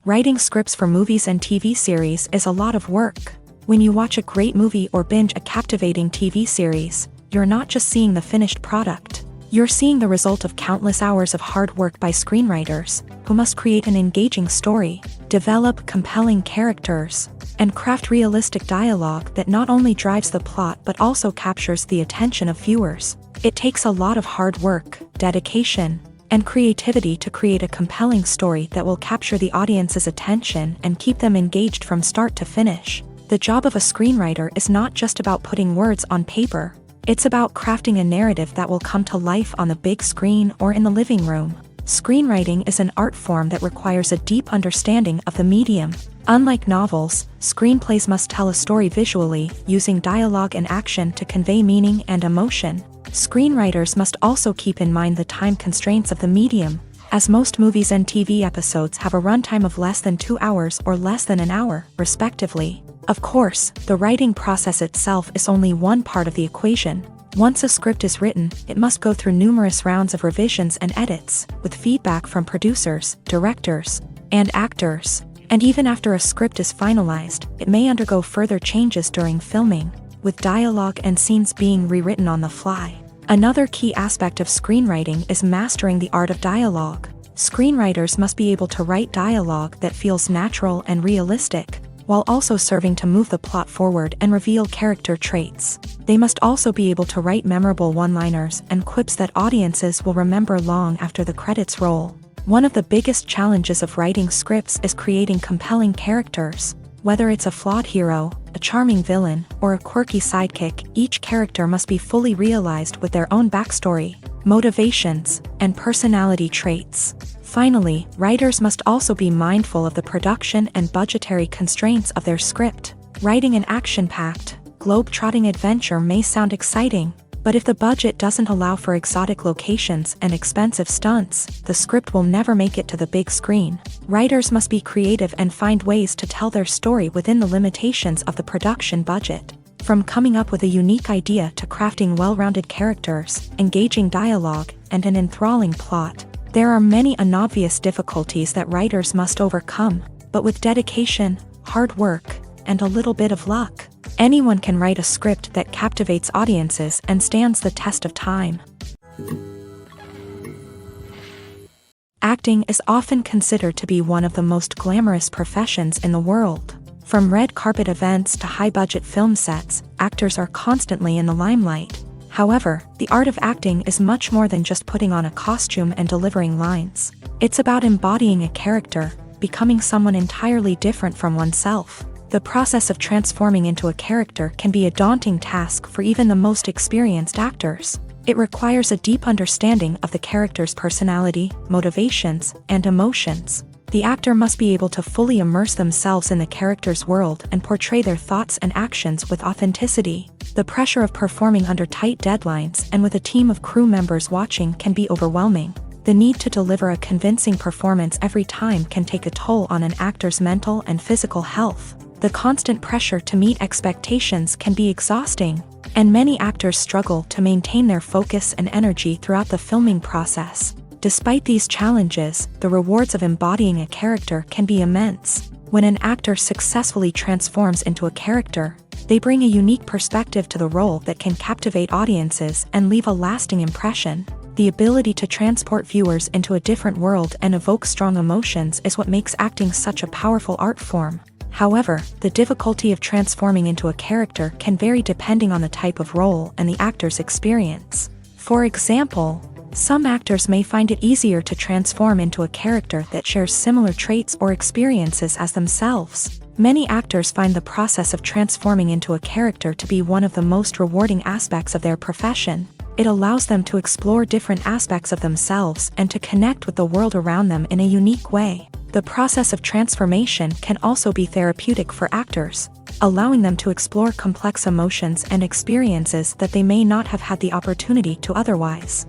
Writing scripts for movies and TV series is a lot of work. When you watch a great movie or binge a captivating TV series, you're not just seeing the finished product. You're seeing the result of countless hours of hard work by screenwriters, who must create an engaging story, develop compelling characters, and craft realistic dialogue that not only drives the plot but also captures the attention of viewers. It takes a lot of hard work, dedication, and creativity to create a compelling story that will capture the audience's attention and keep them engaged from start to finish. The job of a screenwriter is not just about putting words on paper. It's about crafting a narrative that will come to life on the big screen or in the living room. Screenwriting is an art form that requires a deep understanding of the medium. Unlike novels, screenplays must tell a story visually, using dialogue and action to convey meaning and emotion. Screenwriters must also keep in mind the time constraints of the medium, as most movies and TV episodes have a runtime of less than 2 hours or less than an hour, respectively. Of course, the writing process itself is only one part of the equation. Once a script is written, it must go through numerous rounds of revisions and edits, with feedback from producers, directors, and actors. And even after a script is finalized, it may undergo further changes during filming, with dialogue and scenes being rewritten on the fly. Another key aspect of screenwriting is mastering the art of dialogue. Screenwriters must be able to write dialogue that feels natural and realistic, while also serving to move the plot forward and reveal character traits. They must also be able to write memorable one-liners and quips that audiences will remember long after the credits roll. One of the biggest challenges of writing scripts is creating compelling characters. Whether it's a flawed hero, a charming villain, or a quirky sidekick, each character must be fully realized with their own backstory, motivations, and personality traits. Finally, writers must also be mindful of the production and budgetary constraints of their script. Writing an action-packed, globe-trotting adventure may sound exciting, but if the budget doesn't allow for exotic locations and expensive stunts, the script will never make it to the big screen. Writers must be creative and find ways to tell their story within the limitations of the production budget. From coming up with a unique idea to crafting well-rounded characters, engaging dialogue, and an enthralling plot, there are many unobvious difficulties that writers must overcome, but with dedication, hard work, and a little bit of luck, anyone can write a script that captivates audiences and stands the test of time. Acting is often considered to be one of the most glamorous professions in the world. From red carpet events to high-budget film sets, actors are constantly in the limelight. However, the art of acting is much more than just putting on a costume and delivering lines. It's about embodying a character, becoming someone entirely different from oneself. The process of transforming into a character can be a daunting task for even the most experienced actors. It requires a deep understanding of the character's personality, motivations, and emotions. The actor must be able to fully immerse themselves in the character's world and portray their thoughts and actions with authenticity. The pressure of performing under tight deadlines and with a team of crew members watching can be overwhelming. The need to deliver a convincing performance every time can take a toll on an actor's mental and physical health. The constant pressure to meet expectations can be exhausting, and many actors struggle to maintain their focus and energy throughout the filming process. Despite these challenges, the rewards of embodying a character can be immense. When an actor successfully transforms into a character, they bring a unique perspective to the role that can captivate audiences and leave a lasting impression. The ability to transport viewers into a different world and evoke strong emotions is what makes acting such a powerful art form. However, the difficulty of transforming into a character can vary depending on the type of role and the actor's experience. For example, some actors may find it easier to transform into a character that shares similar traits or experiences as themselves. Many actors find the process of transforming into a character to be one of the most rewarding aspects of their profession. It allows them to explore different aspects of themselves and to connect with the world around them in a unique way. The process of transformation can also be therapeutic for actors, allowing them to explore complex emotions and experiences that they may not have had the opportunity to otherwise.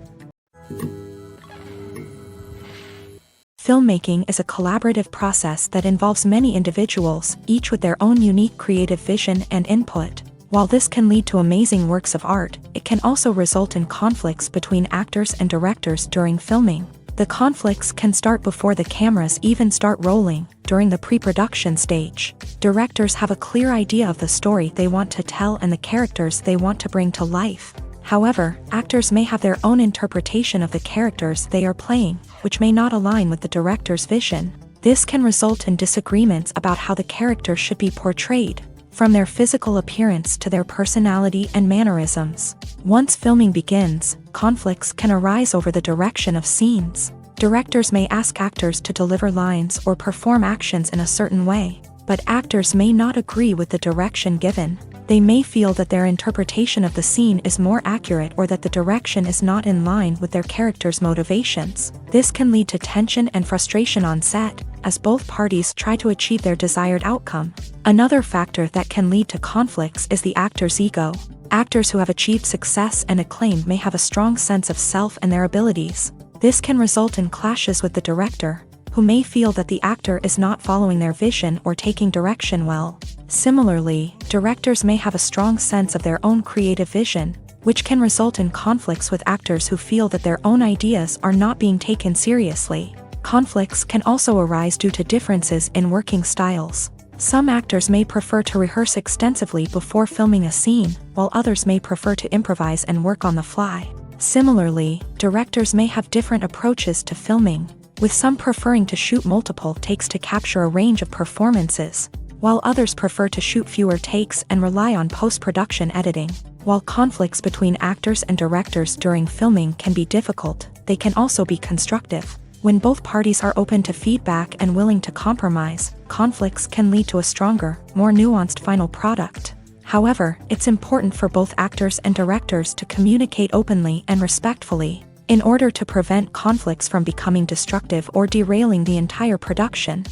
Filmmaking is a collaborative process that involves many individuals, each with their own unique creative vision and input. While this can lead to amazing works of art, it can also result in conflicts between actors and directors during filming. The conflicts can start before the cameras even start rolling, during the pre-production stage. Directors have a clear idea of the story they want to tell and the characters they want to bring to life. However, actors may have their own interpretation of the characters they are playing, which may not align with the director's vision. This can result in disagreements about how the character should be portrayed, from their physical appearance to their personality and mannerisms. Once filming begins, conflicts can arise over the direction of scenes. Directors may ask actors to deliver lines or perform actions in a certain way, but actors may not agree with the direction given. They may feel that their interpretation of the scene is more accurate or that the direction is not in line with their character's motivations. This can lead to tension and frustration on set, as both parties try to achieve their desired outcome. Another factor that can lead to conflicts is the actor's ego. Actors who have achieved success and acclaim may have a strong sense of self and their abilities. This can result in clashes with the director, who may feel that the actor is not following their vision or taking direction well. Similarly, directors may have a strong sense of their own creative vision, which can result in conflicts with actors who feel that their own ideas are not being taken seriously. Conflicts can also arise due to differences in working styles. Some actors may prefer to rehearse extensively before filming a scene, while others may prefer to improvise and work on the fly. Similarly, directors may have different approaches to filming, with some preferring to shoot multiple takes to capture a range of performances. while others prefer to shoot fewer takes and rely on post-production editing. While conflicts between actors and directors during filming can be difficult, they can also be constructive. When both parties are open to feedback and willing to compromise, conflicts can lead to a stronger, more nuanced final product. However, it's important for both actors and directors to communicate openly and respectfully, in order to prevent conflicts from becoming destructive or derailing the entire production.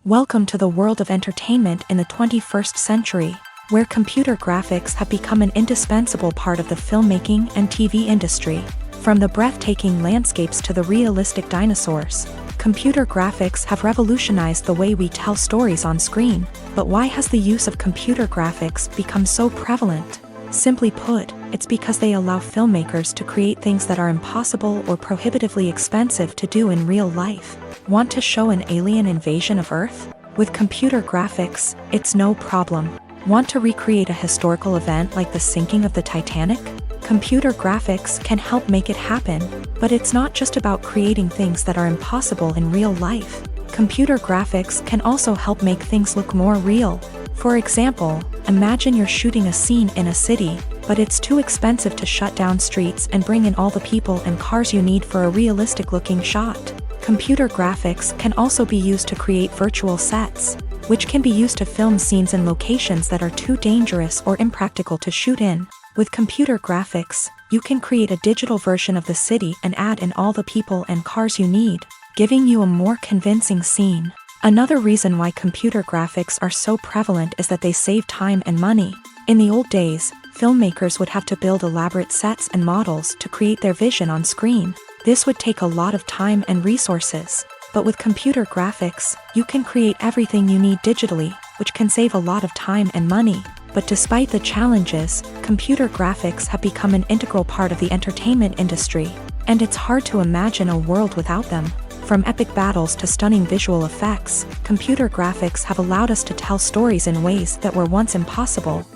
Welcome to the world of entertainment in the 21st century, where computer graphics have become an indispensable part of the filmmaking and TV industry. From the breathtaking landscapes to the realistic dinosaurs, computer graphics have revolutionized the way we tell stories on screen. But why has the use of computer graphics become so prevalent? Simply put, it's because they allow filmmakers to create things that are impossible or prohibitively expensive to do in real life. Want to show an alien invasion of Earth? With computer graphics, it's no problem. Want to recreate a historical event like the sinking of the Titanic? Computer graphics can help make it happen, but it's not just about creating things that are impossible in real life. Computer graphics can also help make things look more real. For example, imagine you're shooting a scene in a city, but it's too expensive to shut down streets and bring in all the people and cars you need for a realistic-looking shot. Computer graphics can also be used to create virtual sets, which can be used to film scenes in locations that are too dangerous or impractical to shoot in. With computer graphics, you can create a digital version of the city and add in all the people and cars you need, giving you a more convincing scene. Another reason why computer graphics are so prevalent is that they save time and money. In the old days, filmmakers would have to build elaborate sets and models to create their vision on screen. This would take a lot of time and resources. But with computer graphics, you can create everything you need digitally, which can save a lot of time and money. But despite the challenges, computer graphics have become an integral part of the entertainment industry, and it's hard to imagine a world without them. From epic battles to stunning visual effects, computer graphics have allowed us to tell stories in ways that were once impossible.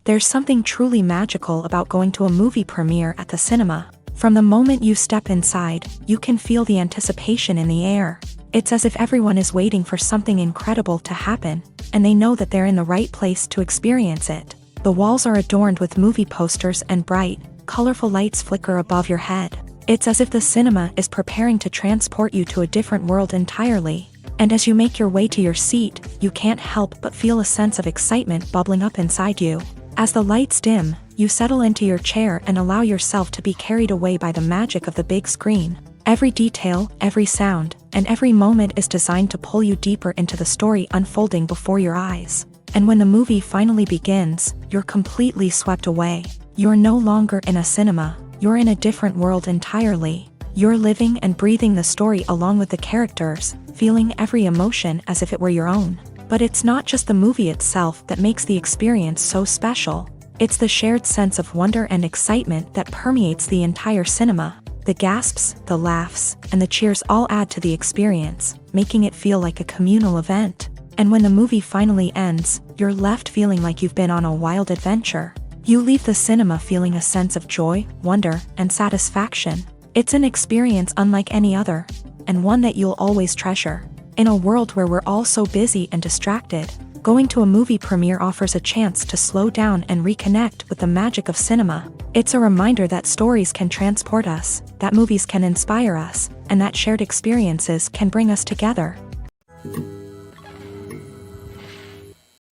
There's something truly magical about going to a movie premiere at the cinema. From the moment you step inside, you can feel the anticipation in the air. It's as if everyone is waiting for something incredible to happen, and they know that they're in the right place to experience it. The walls are adorned with movie posters and bright, colorful lights flicker above your head. It's as if the cinema is preparing to transport you to a different world entirely. And as you make your way to your seat, you can't help but feel a sense of excitement bubbling up inside you. As the lights dim, you settle into your chair and allow yourself to be carried away by the magic of the big screen. Every detail, every sound, and every moment is designed to pull you deeper into the story unfolding before your eyes. And when the movie finally begins, you're completely swept away. You're no longer in a cinema, you're in a different world entirely. You're living and breathing the story along with the characters, feeling every emotion as if it were your own. But it's not just the movie itself that makes the experience so special. It's the shared sense of wonder and excitement that permeates the entire cinema. The gasps, the laughs, and the cheers all add to the experience, making it feel like a communal event. And when the movie finally ends, you're left feeling like you've been on a wild adventure. You leave the cinema feeling a sense of joy, wonder, and satisfaction. It's an experience unlike any other, and one that you'll always treasure. In a world where we're all so busy and distracted, going to a movie premiere offers a chance to slow down and reconnect with the magic of cinema. It's a reminder that stories can transport us, that movies can inspire us, and that shared experiences can bring us together.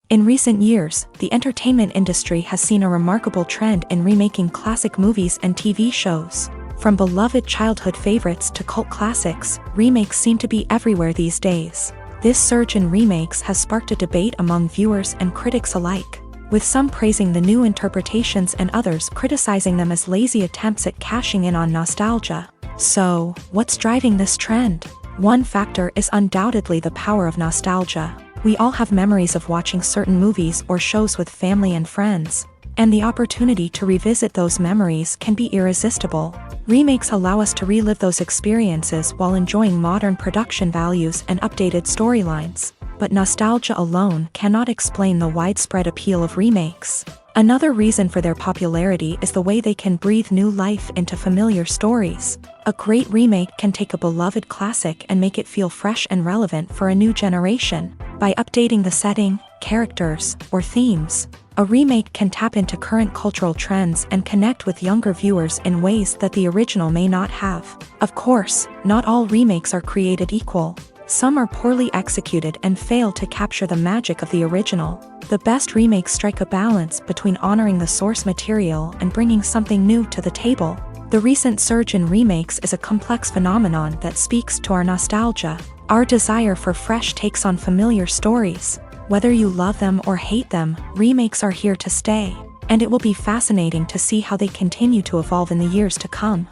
In recent years, the entertainment industry has seen a remarkable trend in remaking classic movies and TV shows. From beloved childhood favorites to cult classics, remakes seem to be everywhere these days. This surge in remakes has sparked a debate among viewers and critics alike, with some praising the new interpretations and others criticizing them as lazy attempts at cashing in on nostalgia. So, what's driving this trend? One factor is undoubtedly the power of nostalgia. We all have memories of watching certain movies or shows with family and friends, and the opportunity to revisit those memories can be irresistible. Remakes allow us to relive those experiences while enjoying modern production values and updated storylines. But nostalgia alone cannot explain the widespread appeal of remakes. Another reason for their popularity is the way they can breathe new life into familiar stories. A great remake can take a beloved classic and make it feel fresh and relevant for a new generation. By updating the setting, characters, or themes, a remake can tap into current cultural trends and connect with younger viewers in ways that the original may not have. Of course, not all remakes are created equal. Some are poorly executed and fail to capture the magic of the original. The best remakes strike a balance between honoring the source material and bringing something new to the table. The recent surge in remakes is a complex phenomenon that speaks to our nostalgia, our desire for fresh takes on familiar stories. Whether you love them or hate them, remakes are here to stay, and it will be fascinating to see how they continue to evolve in the years to come.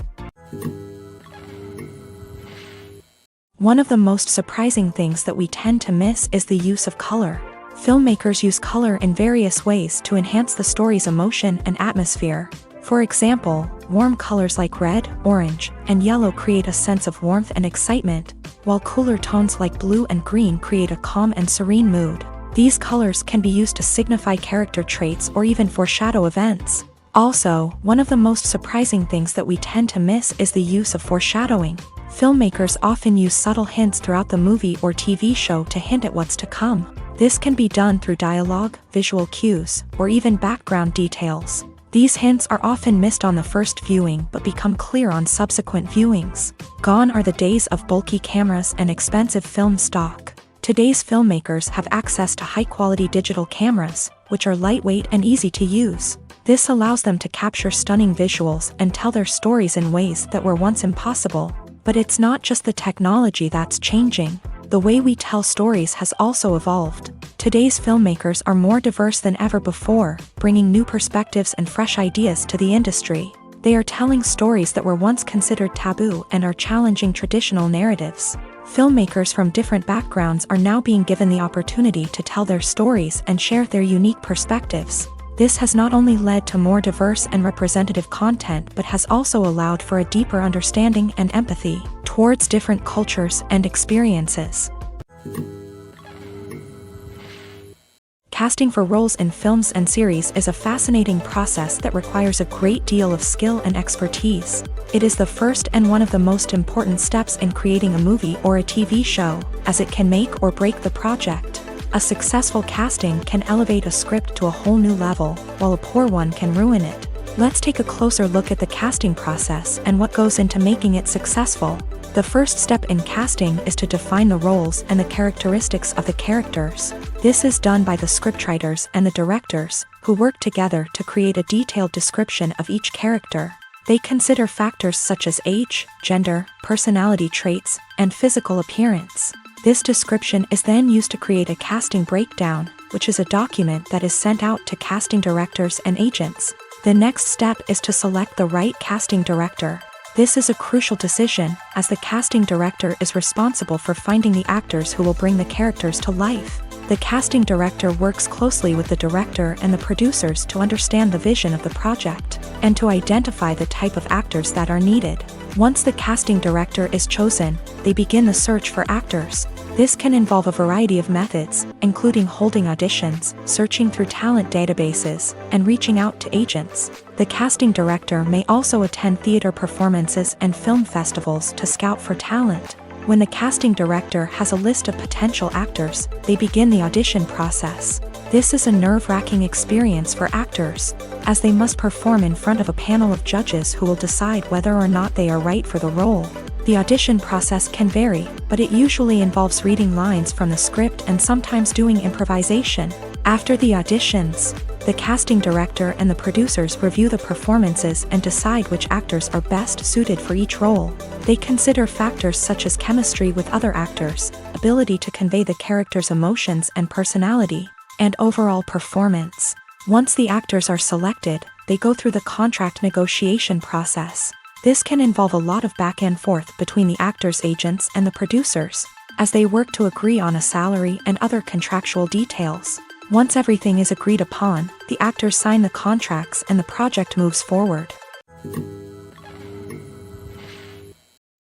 One of the most surprising things that we tend to miss is the use of color. Filmmakers use color in various ways to enhance the story's emotion and atmosphere. For example, warm colors like red, orange, and yellow create a sense of warmth and excitement, while cooler tones like blue and green create a calm and serene mood. These colors can be used to signify character traits or even foreshadow events. Also, one of the most surprising things that we tend to miss is the use of foreshadowing. Filmmakers often use subtle hints throughout the movie or TV show to hint at what's to come. This can be done through dialogue, visual cues, or even background details. These hints are often missed on the first viewing but become clear on subsequent viewings. Gone are the days of bulky cameras and expensive film stock. Today's filmmakers have access to high-quality digital cameras, which are lightweight and easy to use. This allows them to capture stunning visuals and tell their stories in ways that were once impossible. But it's not just the technology that's changing. The way we tell stories has also evolved. Today's filmmakers are more diverse than ever before, bringing new perspectives and fresh ideas to the industry. They are telling stories that were once considered taboo and are challenging traditional narratives. Filmmakers from different backgrounds are now being given the opportunity to tell their stories and share their unique perspectives. This has not only led to more diverse and representative content but has also allowed for a deeper understanding and empathy towards different cultures and experiences. Casting for roles in films and series is a fascinating process that requires a great deal of skill and expertise. It is the first and one of the most important steps in creating a movie or a TV show, as it can make or break the project. A successful casting can elevate a script to a whole new level, while a poor one can ruin it. Let's take a closer look at the casting process and what goes into making it successful. The first step in casting is to define the roles and the characteristics of the characters. This is done by the scriptwriters and the directors, who work together to create a detailed description of each character. They consider factors such as age, gender, personality traits, and physical appearance. This description is then used to create a casting breakdown, which is a document that is sent out to casting directors and agents. The next step is to select the right casting director. This is a crucial decision, as the casting director is responsible for finding the actors who will bring the characters to life. The casting director works closely with the director and the producers to understand the vision of the project, and to identify the type of actors that are needed. Once the casting director is chosen, they begin the search for actors. This can involve a variety of methods, including holding auditions, searching through talent databases, and reaching out to agents. The casting director may also attend theater performances and film festivals to scout for talent. When the casting director has a list of potential actors, they begin the audition process. This is a nerve-wracking experience for actors, as they must perform in front of a panel of judges who will decide whether or not they are right for the role. The audition process can vary, but it usually involves reading lines from the script and sometimes doing improvisation. After the auditions, the casting director and the producers review the performances and decide which actors are best suited for each role. They consider factors such as chemistry with other actors, ability to convey the character's emotions and personality, and overall performance. Once the actors are selected, they go through the contract negotiation process. This can involve a lot of back and forth between the actors' agents and the producers, as they work to agree on a salary and other contractual details. Once everything is agreed upon, the actors sign the contracts and the project moves forward.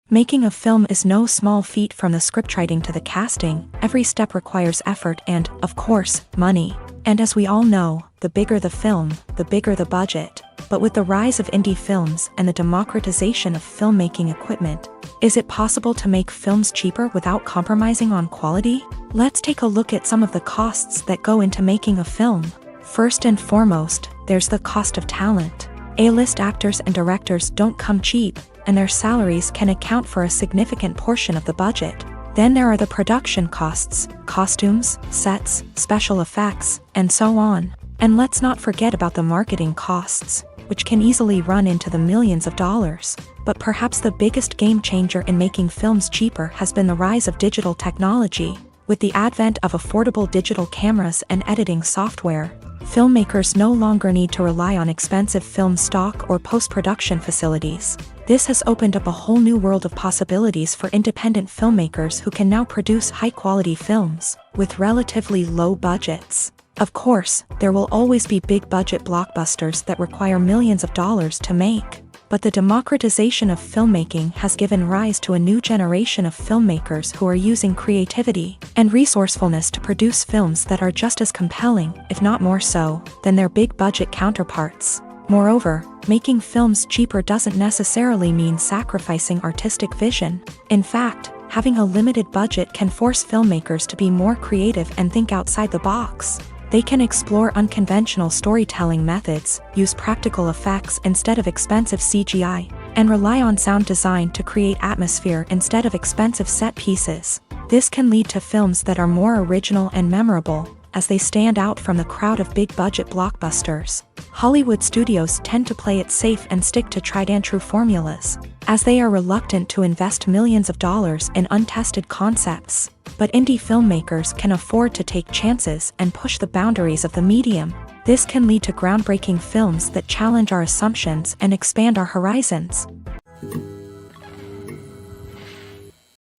Making a film is no small feat. From the scriptwriting to the casting, every step requires effort and, of course, money. And as we all know, the bigger the film, the bigger the budget. But with the rise of indie films and the democratization of filmmaking equipment, is it possible to make films cheaper without compromising on quality? Let's take a look at some of the costs that go into making a film. First and foremost, there's the cost of talent. A-list actors and directors don't come cheap, and their salaries can account for a significant portion of the budget. Then there are the production costs, costumes, sets, special effects, and so on. And let's not forget about the marketing costs, which can easily run into the millions of dollars. But perhaps the biggest game changer in making films cheaper has been the rise of digital technology. With the advent of affordable digital cameras and editing software, filmmakers no longer need to rely on expensive film stock or post-production facilities. This has opened up a whole new world of possibilities for independent filmmakers who can now produce high-quality films with relatively low budgets. Of course, there will always be big-budget blockbusters that require millions of dollars to make. But the democratization of filmmaking has given rise to a new generation of filmmakers who are using creativity and resourcefulness to produce films that are just as compelling, if not more so, than their big-budget counterparts. Moreover, making films cheaper doesn't necessarily mean sacrificing artistic vision. In fact, having a limited budget can force filmmakers to be more creative and think outside the box. They can explore unconventional storytelling methods, use practical effects instead of expensive CGI, and rely on sound design to create atmosphere instead of expensive set pieces. This can lead to films that are more original and memorable, as they stand out from the crowd of big-budget blockbusters. Hollywood studios tend to play it safe and stick to tried-and-true formulas, as they are reluctant to invest millions of dollars in untested concepts. But indie filmmakers can afford to take chances and push the boundaries of the medium. This can lead to groundbreaking films that challenge our assumptions and expand our horizons.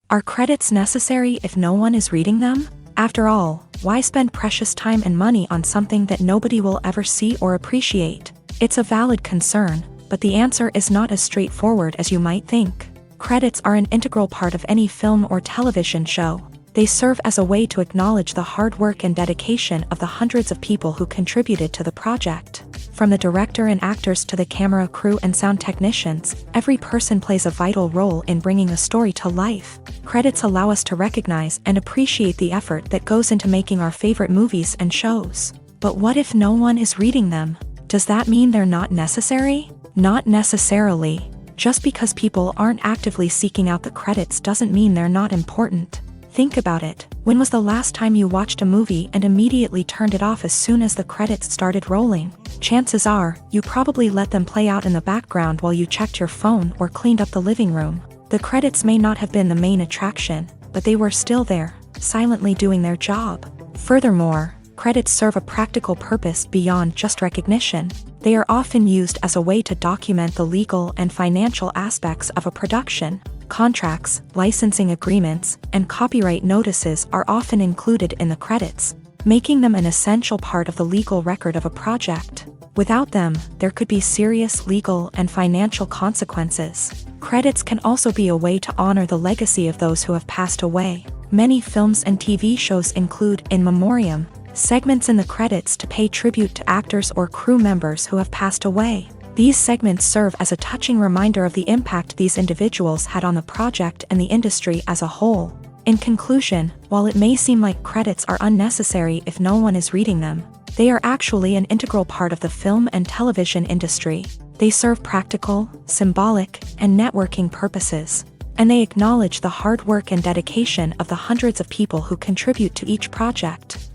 Are credits necessary if no one is reading them? After all, why spend precious time and money on something that nobody will ever see or appreciate? It's a valid concern, but the answer is not as straightforward as you might think. Credits are an integral part of any film or television show. They serve as a way to acknowledge the hard work and dedication of the hundreds of people who contributed to the project. From the director and actors to the camera crew and sound technicians, every person plays a vital role in bringing a story to life. Credits allow us to recognize and appreciate the effort that goes into making our favorite movies and shows. But what if no one is reading them? Does that mean they're not necessary? Not necessarily. Just because people aren't actively seeking out the credits doesn't mean they're not important. Think about it. When was the last time you watched a movie and immediately turned it off as soon as the credits started rolling? Chances are, you probably let them play out in the background while you checked your phone or cleaned up the living room. The credits may not have been the main attraction, but they were still there, silently doing their job. Furthermore, credits serve a practical purpose beyond just recognition. They are often used as a way to document the legal and financial aspects of a production. Contracts, licensing agreements, and copyright notices are often included in the credits, making them an essential part of the legal record of a project. Without them, there could be serious legal and financial consequences. Credits can also be a way to honor the legacy of those who have passed away. Many films and TV shows include in memoriam segments in the credits to pay tribute to actors or crew members who have passed away. These segments serve as a touching reminder of the impact these individuals had on the project and the industry as a whole. In conclusion, while it may seem like credits are unnecessary if no one is reading them, they are actually an integral part of the film and television industry. They serve practical, symbolic, and networking purposes, and they acknowledge the hard work and dedication of the hundreds of people who contribute to each project.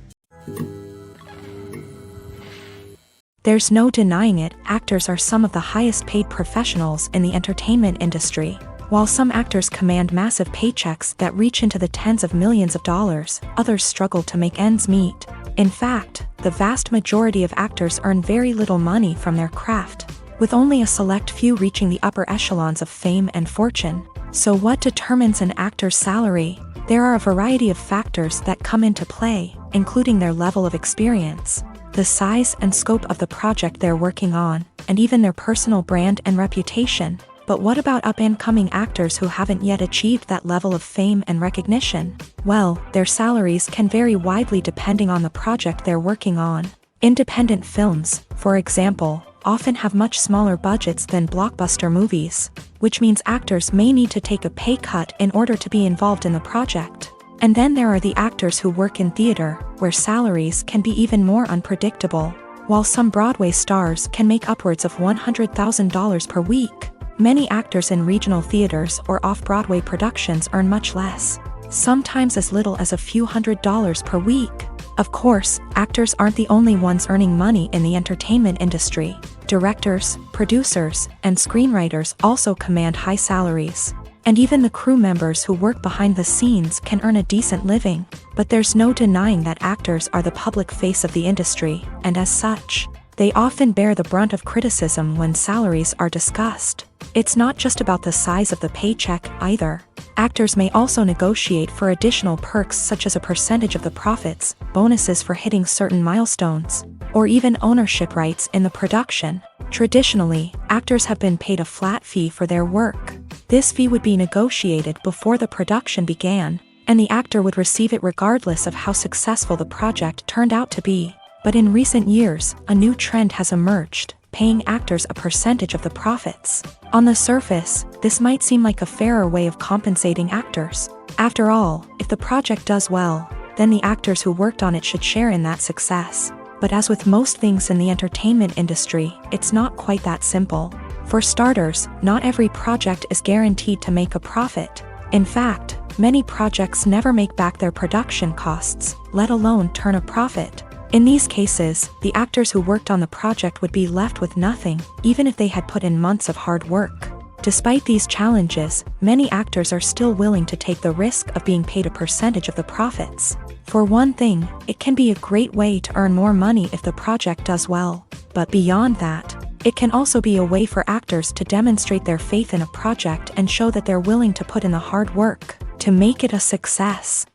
There's no denying it, actors are some of the highest paid professionals in the entertainment industry. While some actors command massive paychecks that reach into the tens of millions of dollars, others struggle to make ends meet. In fact, the vast majority of actors earn very little money from their craft, with only a select few reaching the upper echelons of fame and fortune. So what determines an actor's salary? There are a variety of factors that come into play, including their level of experience, the size and scope of the project they're working on, and even their personal brand and reputation. But what about up-and-coming actors who haven't yet achieved that level of fame and recognition? Well, their salaries can vary widely depending on the project they're working on. Independent films, for example, often have much smaller budgets than blockbuster movies, which means actors may need to take a pay cut in order to be involved in the project. And then there are the actors who work in theater, where salaries can be even more unpredictable. While some Broadway stars can make upwards of $100,000 per week, many actors in regional theaters or off-Broadway productions earn much less, sometimes as little as a few $100s per week. Of course, actors aren't the only ones earning money in the entertainment industry. Directors, producers, and screenwriters also command high salaries. And even the crew members who work behind the scenes can earn a decent living. But there's no denying that actors are the public face of the industry, and as such, they often bear the brunt of criticism when salaries are discussed. It's not just about the size of the paycheck, either. Actors may also negotiate for additional perks such as a percentage of the profits, bonuses for hitting certain milestones, or even ownership rights in the production. Traditionally, actors have been paid a flat fee for their work. This fee would be negotiated before the production began, and the actor would receive it regardless of how successful the project turned out to be. But in recent years, a new trend has emerged, paying actors a percentage of the profits. On the surface, this might seem like a fairer way of compensating actors. After all, if the project does well, then the actors who worked on it should share in that success. But as with most things in the entertainment industry, it's not quite that simple. For starters, not every project is guaranteed to make a profit. In fact, many projects never make back their production costs, let alone turn a profit. In these cases, the actors who worked on the project would be left with nothing, even if they had put in months of hard work. Despite these challenges, many actors are still willing to take the risk of being paid a percentage of the profits. For one thing, it can be a great way to earn more money if the project does well. But beyond that, it can also be a way for actors to demonstrate their faith in a project and show that they're willing to put in the hard work to make it a success.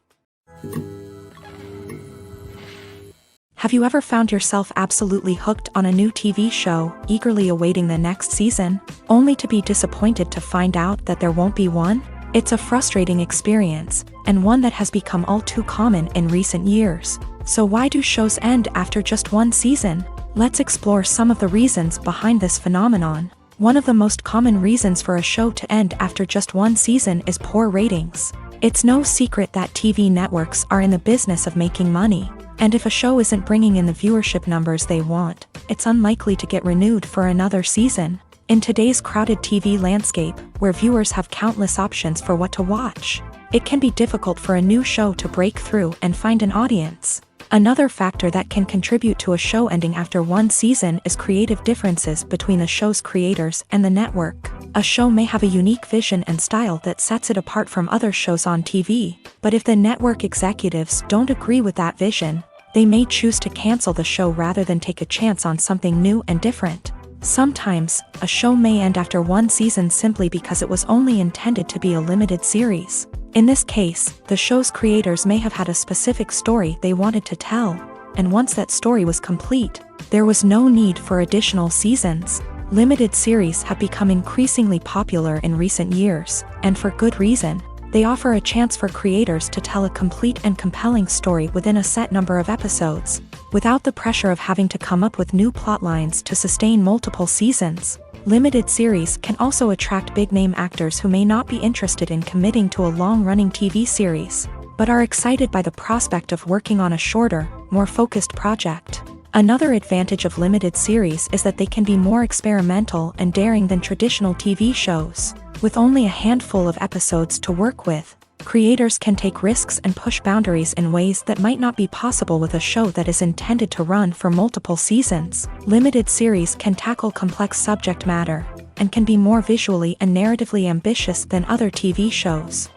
Have you ever found yourself absolutely hooked on a new TV show, eagerly awaiting the next season, only to be disappointed to find out that there won't be one? It's a frustrating experience, and one that has become all too common in recent years. So why do shows end after just one season? Let's explore some of the reasons behind this phenomenon. One of the most common reasons for a show to end after just one season is poor ratings. It's no secret that TV networks are in the business of making money. And if a show isn't bringing in the viewership numbers they want, it's unlikely to get renewed for another season. In today's crowded TV landscape, where viewers have countless options for what to watch, it can be difficult for a new show to break through and find an audience. Another factor that can contribute to a show ending after one season is creative differences between the show's creators and the network. A show may have a unique vision and style that sets it apart from other shows on TV, but if the network executives don't agree with that vision, they may choose to cancel the show rather than take a chance on something new and different. Sometimes, a show may end after one season simply because it was only intended to be a limited series. In this case, the show's creators may have had a specific story they wanted to tell, and once that story was complete, there was no need for additional seasons. Limited series have become increasingly popular in recent years, and for good reason. They offer a chance for creators to tell a complete and compelling story within a set number of episodes, without the pressure of having to come up with new plotlines to sustain multiple seasons. Limited series can also attract big-name actors who may not be interested in committing to a long-running TV series, but are excited by the prospect of working on a shorter, more focused project. Another advantage of limited series is that they can be more experimental and daring than traditional TV shows. With only a handful of episodes to work with, creators can take risks and push boundaries in ways that might not be possible with a show that is intended to run for multiple seasons. Limited series can tackle complex subject matter, and can be more visually and narratively ambitious than other TV shows.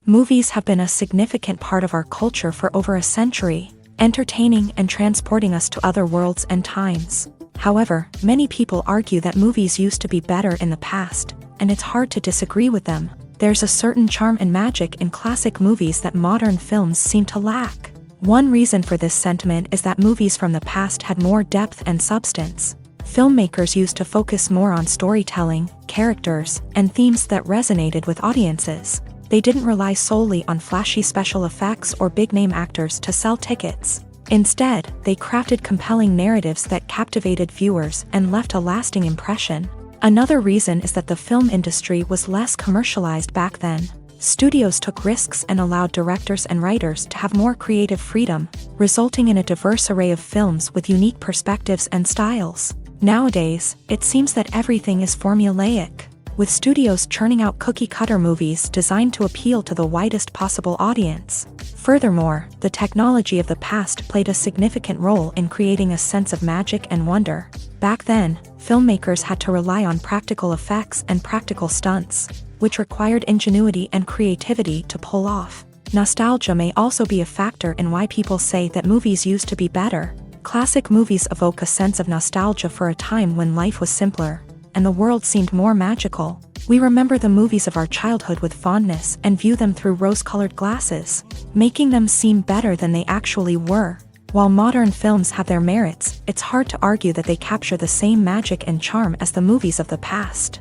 Movies have been a significant part of our culture for over a century, entertaining and transporting us to other worlds and times. However, many people argue that movies used to be better in the past, and it's hard to disagree with them. There's a certain charm and magic in classic movies that modern films seem to lack. One reason for this sentiment is that movies from the past had more depth and substance. filmmakers used to focus more on storytelling, characters, and themes that resonated with audiences. They didn't rely solely on flashy special effects or big-name actors to sell tickets. Instead, they crafted compelling narratives that captivated viewers and left a lasting impression. Another reason is that the film industry was less commercialized back then. Studios took risks and allowed directors and writers to have more creative freedom, resulting in a diverse array of films with unique perspectives and styles. Nowadays, it seems that everything is formulaic, with studios churning out cookie-cutter movies designed to appeal to the widest possible audience. Furthermore, the technology of the past played a significant role in creating a sense of magic and wonder. Back then, filmmakers had to rely on practical effects and practical stunts, which required ingenuity and creativity to pull off. Nostalgia may also be a factor in why people say that movies used to be better. Classic movies evoke a sense of nostalgia for a time when life was simpler, and the world seemed more magical. We remember the movies of our childhood with fondness and view them through rose-colored glasses, making them seem better than they actually were. While modern films have their merits, it's hard to argue that they capture the same magic and charm as the movies of the past.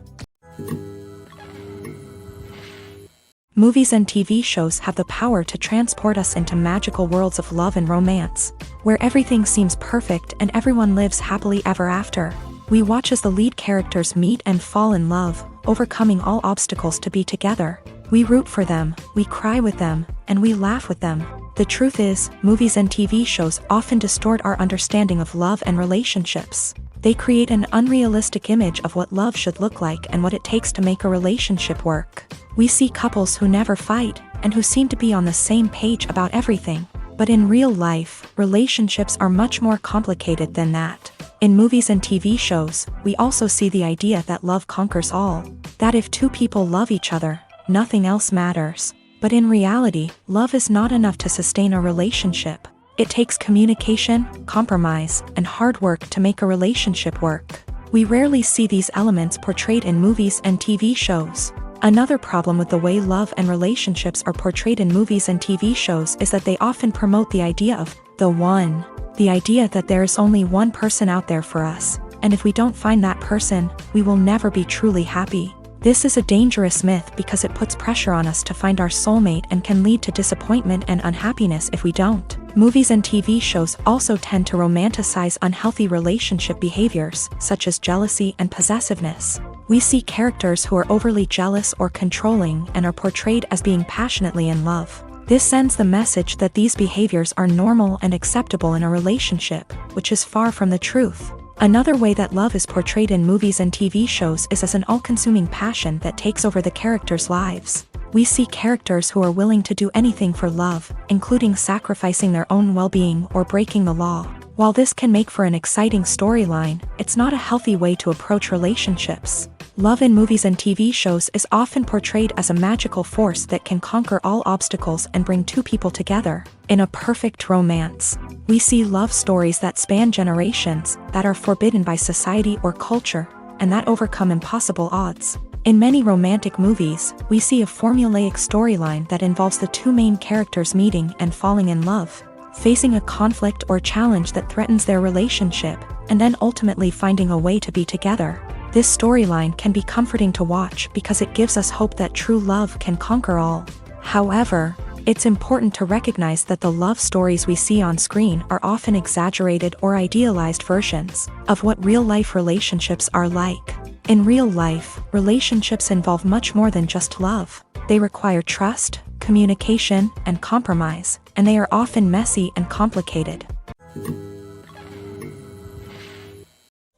Movies and TV shows have the power to transport us into magical worlds of love and romance, where everything seems perfect and everyone lives happily ever after. We watch as the lead characters meet and fall in love, overcoming all obstacles to be together. We root for them, we cry with them, and we laugh with them. The truth is, movies and TV shows often distort our understanding of love and relationships. They create an unrealistic image of what love should look like and what it takes to make a relationship work. We see couples who never fight, and who seem to be on the same page about everything. But in real life, relationships are much more complicated than that. In movies and TV shows, we also see the idea that love conquers all. That if two people love each other, nothing else matters. But in reality, love is not enough to sustain a relationship. It takes communication, compromise, and hard work to make a relationship work. We rarely see these elements portrayed in movies and TV shows. Another problem with the way love and relationships are portrayed in movies and TV shows is that they often promote the idea of the one. The idea that there is only one person out there for us, and if we don't find that person, we will never be truly happy. This is a dangerous myth because it puts pressure on us to find our soulmate and can lead to disappointment and unhappiness if we don't. Movies and TV shows also tend to romanticize unhealthy relationship behaviors, such as jealousy and possessiveness. We see characters who are overly jealous or controlling and are portrayed as being passionately in love. This sends the message that these behaviors are normal and acceptable in a relationship, which is far from the truth. Another way that love is portrayed in movies and TV shows is as an all-consuming passion that takes over the characters' lives. We see characters who are willing to do anything for love, including sacrificing their own well-being or breaking the law. While this can make for an exciting storyline, it's not a healthy way to approach relationships. Love in movies and TV shows is often portrayed as a magical force that can conquer all obstacles and bring two people together. In a perfect romance, we see love stories that span generations, that are forbidden by society or culture, and that overcome impossible odds. In many romantic movies, we see a formulaic storyline that involves the two main characters meeting and falling in love, facing a conflict or challenge that threatens their relationship, and then ultimately finding a way to be together. This storyline can be comforting to watch because it gives us hope that true love can conquer all. However, it's important to recognize that the love stories we see on screen are often exaggerated or idealized versions of what real-life relationships are like. In real life, relationships involve much more than just love. They require trust, communication, and compromise, and they are often messy and complicated.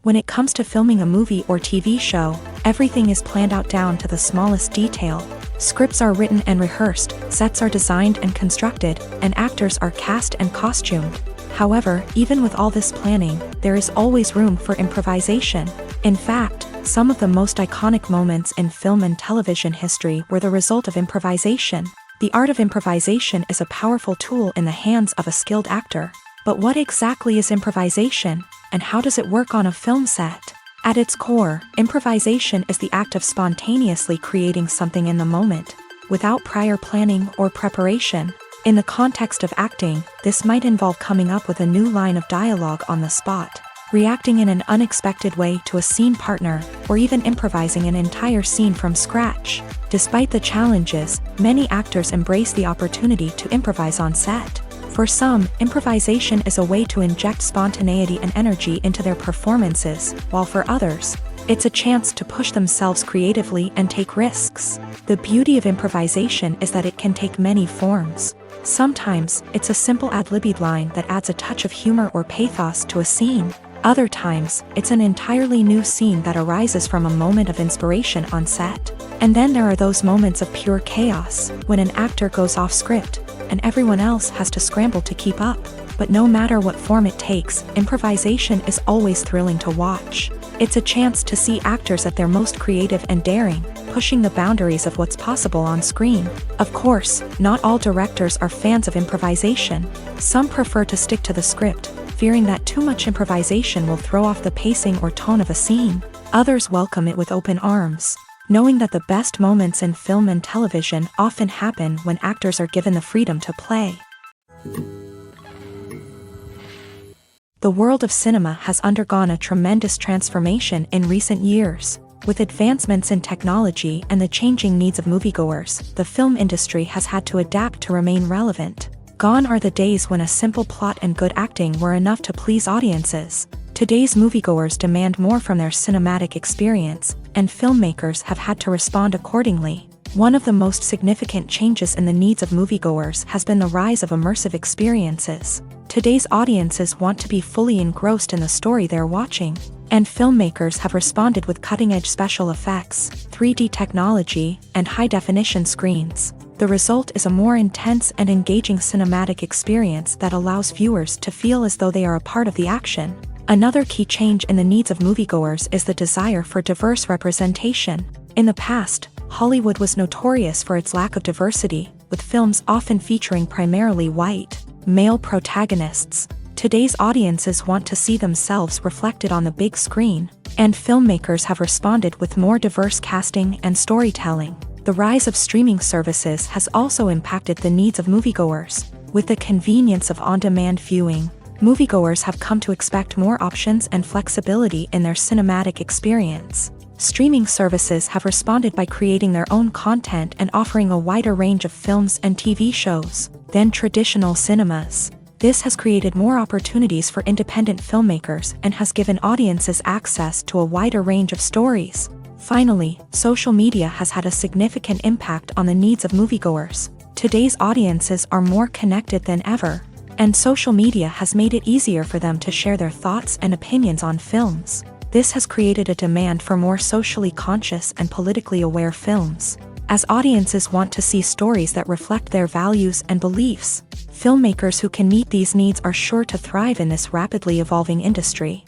When it comes to filming a movie or TV show, everything is planned out down to the smallest detail. Scripts are written and rehearsed, sets are designed and constructed, and actors are cast and costumed. However, even with all this planning, there is always room for improvisation. In fact, some of the most iconic moments in film and television history were the result of improvisation. The art of improvisation is a powerful tool in the hands of a skilled actor. But what exactly is improvisation, and how does it work on a film set? At its core, improvisation is the act of spontaneously creating something in the moment, without prior planning or preparation. In the context of acting, this might involve coming up with a new line of dialogue on the spot, reacting in an unexpected way to a scene partner, or even improvising an entire scene from scratch. Despite the challenges, many actors embrace the opportunity to improvise on set. For some, improvisation is a way to inject spontaneity and energy into their performances, while for others, it's a chance to push themselves creatively and take risks. The beauty of improvisation is that it can take many forms. Sometimes, it's a simple ad-libbed line that adds a touch of humor or pathos to a scene. Other times, it's an entirely new scene that arises from a moment of inspiration on set. And then there are those moments of pure chaos, when an actor goes off script, and everyone else has to scramble to keep up. But no matter what form it takes, improvisation is always thrilling to watch. It's a chance to see actors at their most creative and daring, pushing the boundaries of what's possible on screen. Of course, not all directors are fans of improvisation. Some prefer to stick to the script, fearing that too much improvisation will throw off the pacing or tone of a scene. Others welcome it with open arms, knowing that the best moments in film and television often happen when actors are given the freedom to play. The world of cinema has undergone a tremendous transformation in recent years. With advancements in technology and the changing needs of moviegoers, the film industry has had to adapt to remain relevant. Gone are the days when a simple plot and good acting were enough to please audiences. Today's moviegoers demand more from their cinematic experience, and filmmakers have had to respond accordingly. One of the most significant changes in the needs of moviegoers has been the rise of immersive experiences. Today's audiences want to be fully engrossed in the story they're watching, and filmmakers have responded with cutting-edge special effects, 3D technology, and high-definition screens. The result is a more intense and engaging cinematic experience that allows viewers to feel as though they are a part of the action. Another key change in the needs of moviegoers is the desire for diverse representation. In the past, Hollywood was notorious for its lack of diversity, with films often featuring primarily white, male protagonists. Today's audiences want to see themselves reflected on the big screen, and filmmakers have responded with more diverse casting and storytelling. The rise of streaming services has also impacted the needs of moviegoers. With the convenience of on-demand viewing, moviegoers have come to expect more options and flexibility in their cinematic experience. Streaming services have responded by creating their own content and offering a wider range of films and TV shows than traditional cinemas. This has created more opportunities for independent filmmakers and has given audiences access to a wider range of stories. Finally, social media has had a significant impact on the needs of moviegoers. Today's audiences are more connected than ever, and social media has made it easier for them to share their thoughts and opinions on films. This has created a demand for more socially conscious and politically aware films. As audiences want to see stories that reflect their values and beliefs, filmmakers who can meet these needs are sure to thrive in this rapidly evolving industry.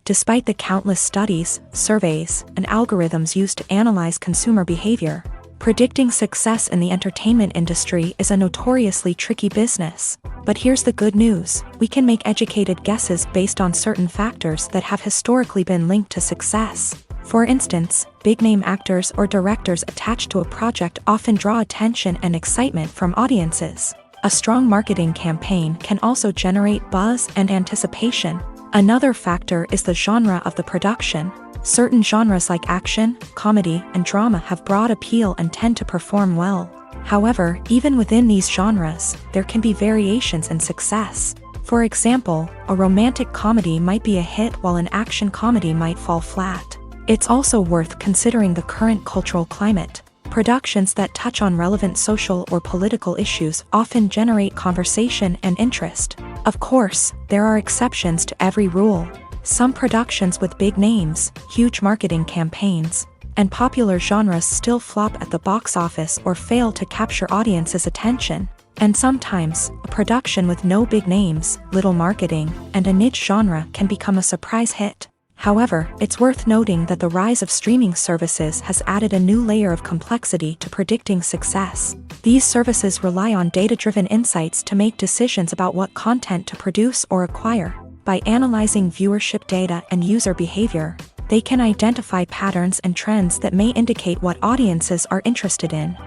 Despite the countless studies, surveys, and algorithms used to analyze consumer behavior, predicting success in the entertainment industry is a notoriously tricky business. But here's the good news: we can make educated guesses based on certain factors that have historically been linked to success. For instance, big-name actors or directors attached to a project often draw attention and excitement from audiences. A strong marketing campaign can also generate buzz and anticipation. Another factor is the genre of the production. Certain genres like action, comedy, and drama have broad appeal and tend to perform well. However, even within these genres, there can be variations in success. For example, a romantic comedy might be a hit while an action comedy might fall flat. It's also worth considering the current cultural climate. Productions that touch on relevant social or political issues often generate conversation and interest. Of course, there are exceptions to every rule. Some productions with big names, huge marketing campaigns, and popular genres still flop at the box office or fail to capture audiences' attention. And sometimes, a production with no big names, little marketing, and a niche genre can become a surprise hit. However, it's worth noting that the rise of streaming services has added a new layer of complexity to predicting success. These services rely on data-driven insights to make decisions about what content to produce or acquire. By analyzing viewership data and user behavior, they can identify patterns and trends that may indicate what audiences are interested in.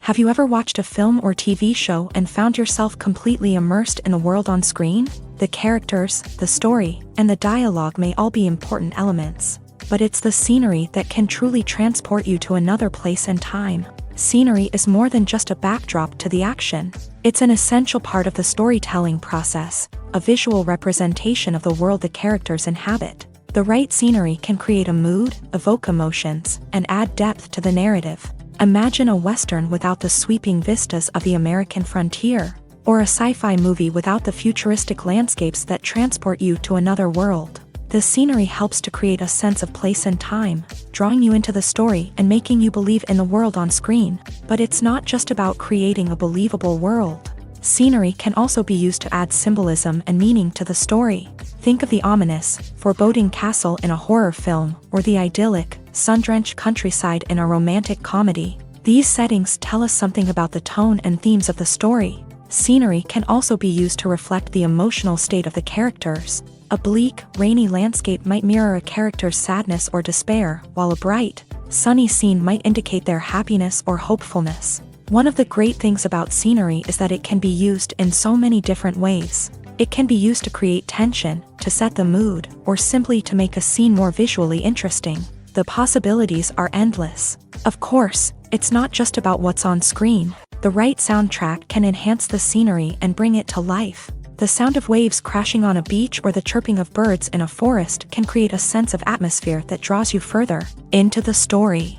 Have you ever watched a film or TV show and found yourself completely immersed in the world on screen? The characters, the story, and the dialogue may all be important elements, but it's the scenery that can truly transport you to another place and time. Scenery is more than just a backdrop to the action. It's an essential part of the storytelling process, a visual representation of the world the characters inhabit. The right scenery can create a mood, evoke emotions, and add depth to the narrative. Imagine a Western without the sweeping vistas of the American frontier, or a sci-fi movie without the futuristic landscapes that transport you to another world. The scenery helps to create a sense of place and time, drawing you into the story and making you believe in the world on screen. But it's not just about creating a believable world. Scenery can also be used to add symbolism and meaning to the story. Think of the ominous, foreboding castle in a horror film, or the idyllic, sun-drenched countryside in a romantic comedy. These settings tell us something about the tone and themes of the story. Scenery can also be used to reflect the emotional state of the characters. A bleak, rainy landscape might mirror a character's sadness or despair, while a bright, sunny scene might indicate their happiness or hopefulness. One of the great things about scenery is that it can be used in so many different ways. It can be used to create tension, to set the mood, or simply to make a scene more visually interesting. The possibilities are endless. Of course, it's not just about what's on screen. The right soundtrack can enhance the scenery and bring it to life. The sound of waves crashing on a beach or the chirping of birds in a forest can create a sense of atmosphere that draws you further into the story.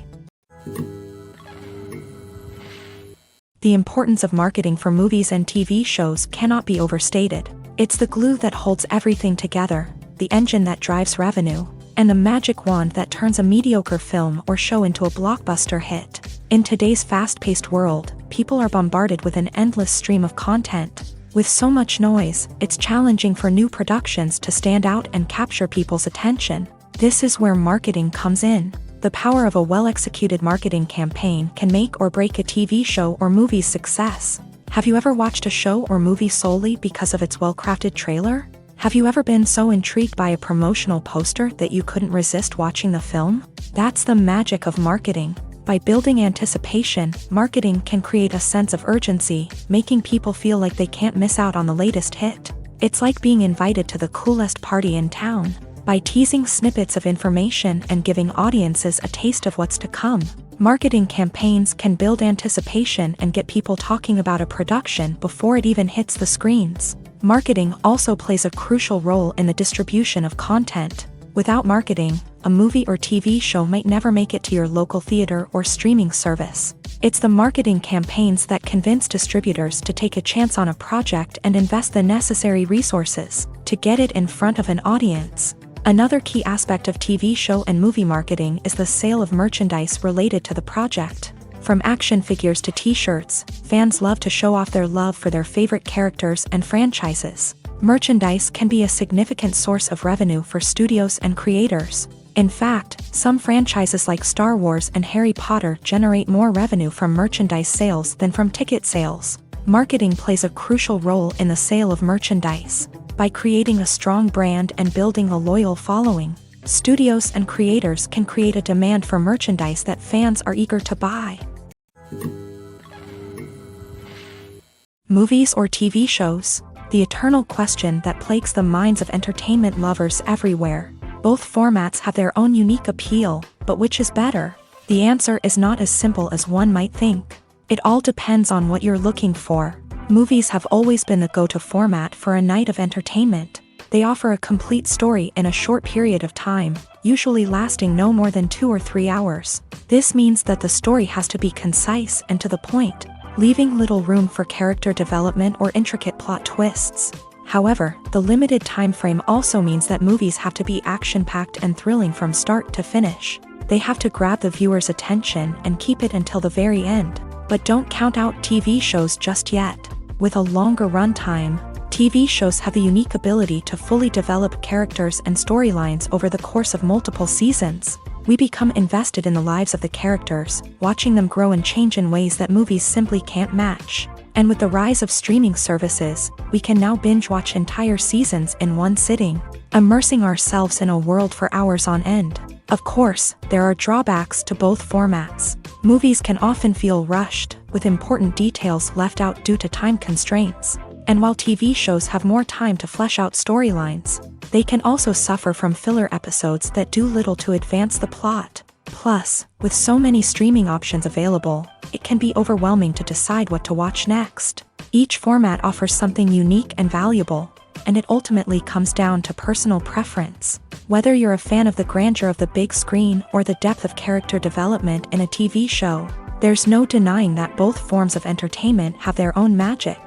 The importance of marketing for movies and TV shows cannot be overstated. It's the glue that holds everything together, the engine that drives revenue, and the magic wand that turns a mediocre film or show into a blockbuster hit. In today's fast-paced world, people are bombarded with an endless stream of content. With so much noise, it's challenging for new productions to stand out and capture people's attention. This is where marketing comes in. The power of a well-executed marketing campaign can make or break a TV show or movie's success. Have you ever watched a show or movie solely because of its well-crafted trailer? Have you ever been so intrigued by a promotional poster that you couldn't resist watching the film? That's the magic of marketing. By building anticipation, marketing can create a sense of urgency, making people feel like they can't miss out on the latest hit. It's like being invited to the coolest party in town. By teasing snippets of information and giving audiences a taste of what's to come, marketing campaigns can build anticipation and get people talking about a production before it even hits the screens. Marketing also plays a crucial role in the distribution of content. Without marketing, a movie or TV show might never make it to your local theater or streaming service. It's the marketing campaigns that convince distributors to take a chance on a project and invest the necessary resources to get it in front of an audience. Another key aspect of TV show and movie marketing is the sale of merchandise related to the project. From action figures to t-shirts, fans love to show off their love for their favorite characters and franchises. Merchandise can be a significant source of revenue for studios and creators. In fact, some franchises like Star Wars and Harry Potter generate more revenue from merchandise sales than from ticket sales. Marketing plays a crucial role in the sale of merchandise. By creating a strong brand and building a loyal following, studios and creators can create a demand for merchandise that fans are eager to buy. Movies or TV shows? The eternal question that plagues the minds of entertainment lovers everywhere. Both formats have their own unique appeal, but which is better? The answer is not as simple as one might think. It all depends on what you're looking for. Movies have always been the go-to format for a night of entertainment. They offer a complete story in a short period of time, usually lasting no more than 2 or 3 hours. This means that the story has to be concise and to the point, leaving little room for character development or intricate plot twists. However, the limited time frame also means that movies have to be action-packed and thrilling from start to finish. They have to grab the viewer's attention and keep it until the very end. But don't count out TV shows just yet. With a longer runtime, TV shows have the unique ability to fully develop characters and storylines over the course of multiple seasons. We become invested in the lives of the characters, watching them grow and change in ways that movies simply can't match. And with the rise of streaming services, we can now binge-watch entire seasons in one sitting, immersing ourselves in a world for hours on end. Of course, there are drawbacks to both formats. Movies can often feel rushed, with important details left out due to time constraints. And while TV shows have more time to flesh out storylines, they can also suffer from filler episodes that do little to advance the plot. Plus, with so many streaming options available, it can be overwhelming to decide what to watch next. Each format offers something unique and valuable, and it ultimately comes down to personal preference. Whether you're a fan of the grandeur of the big screen or the depth of character development in a TV show, there's no denying that both forms of entertainment have their own magic.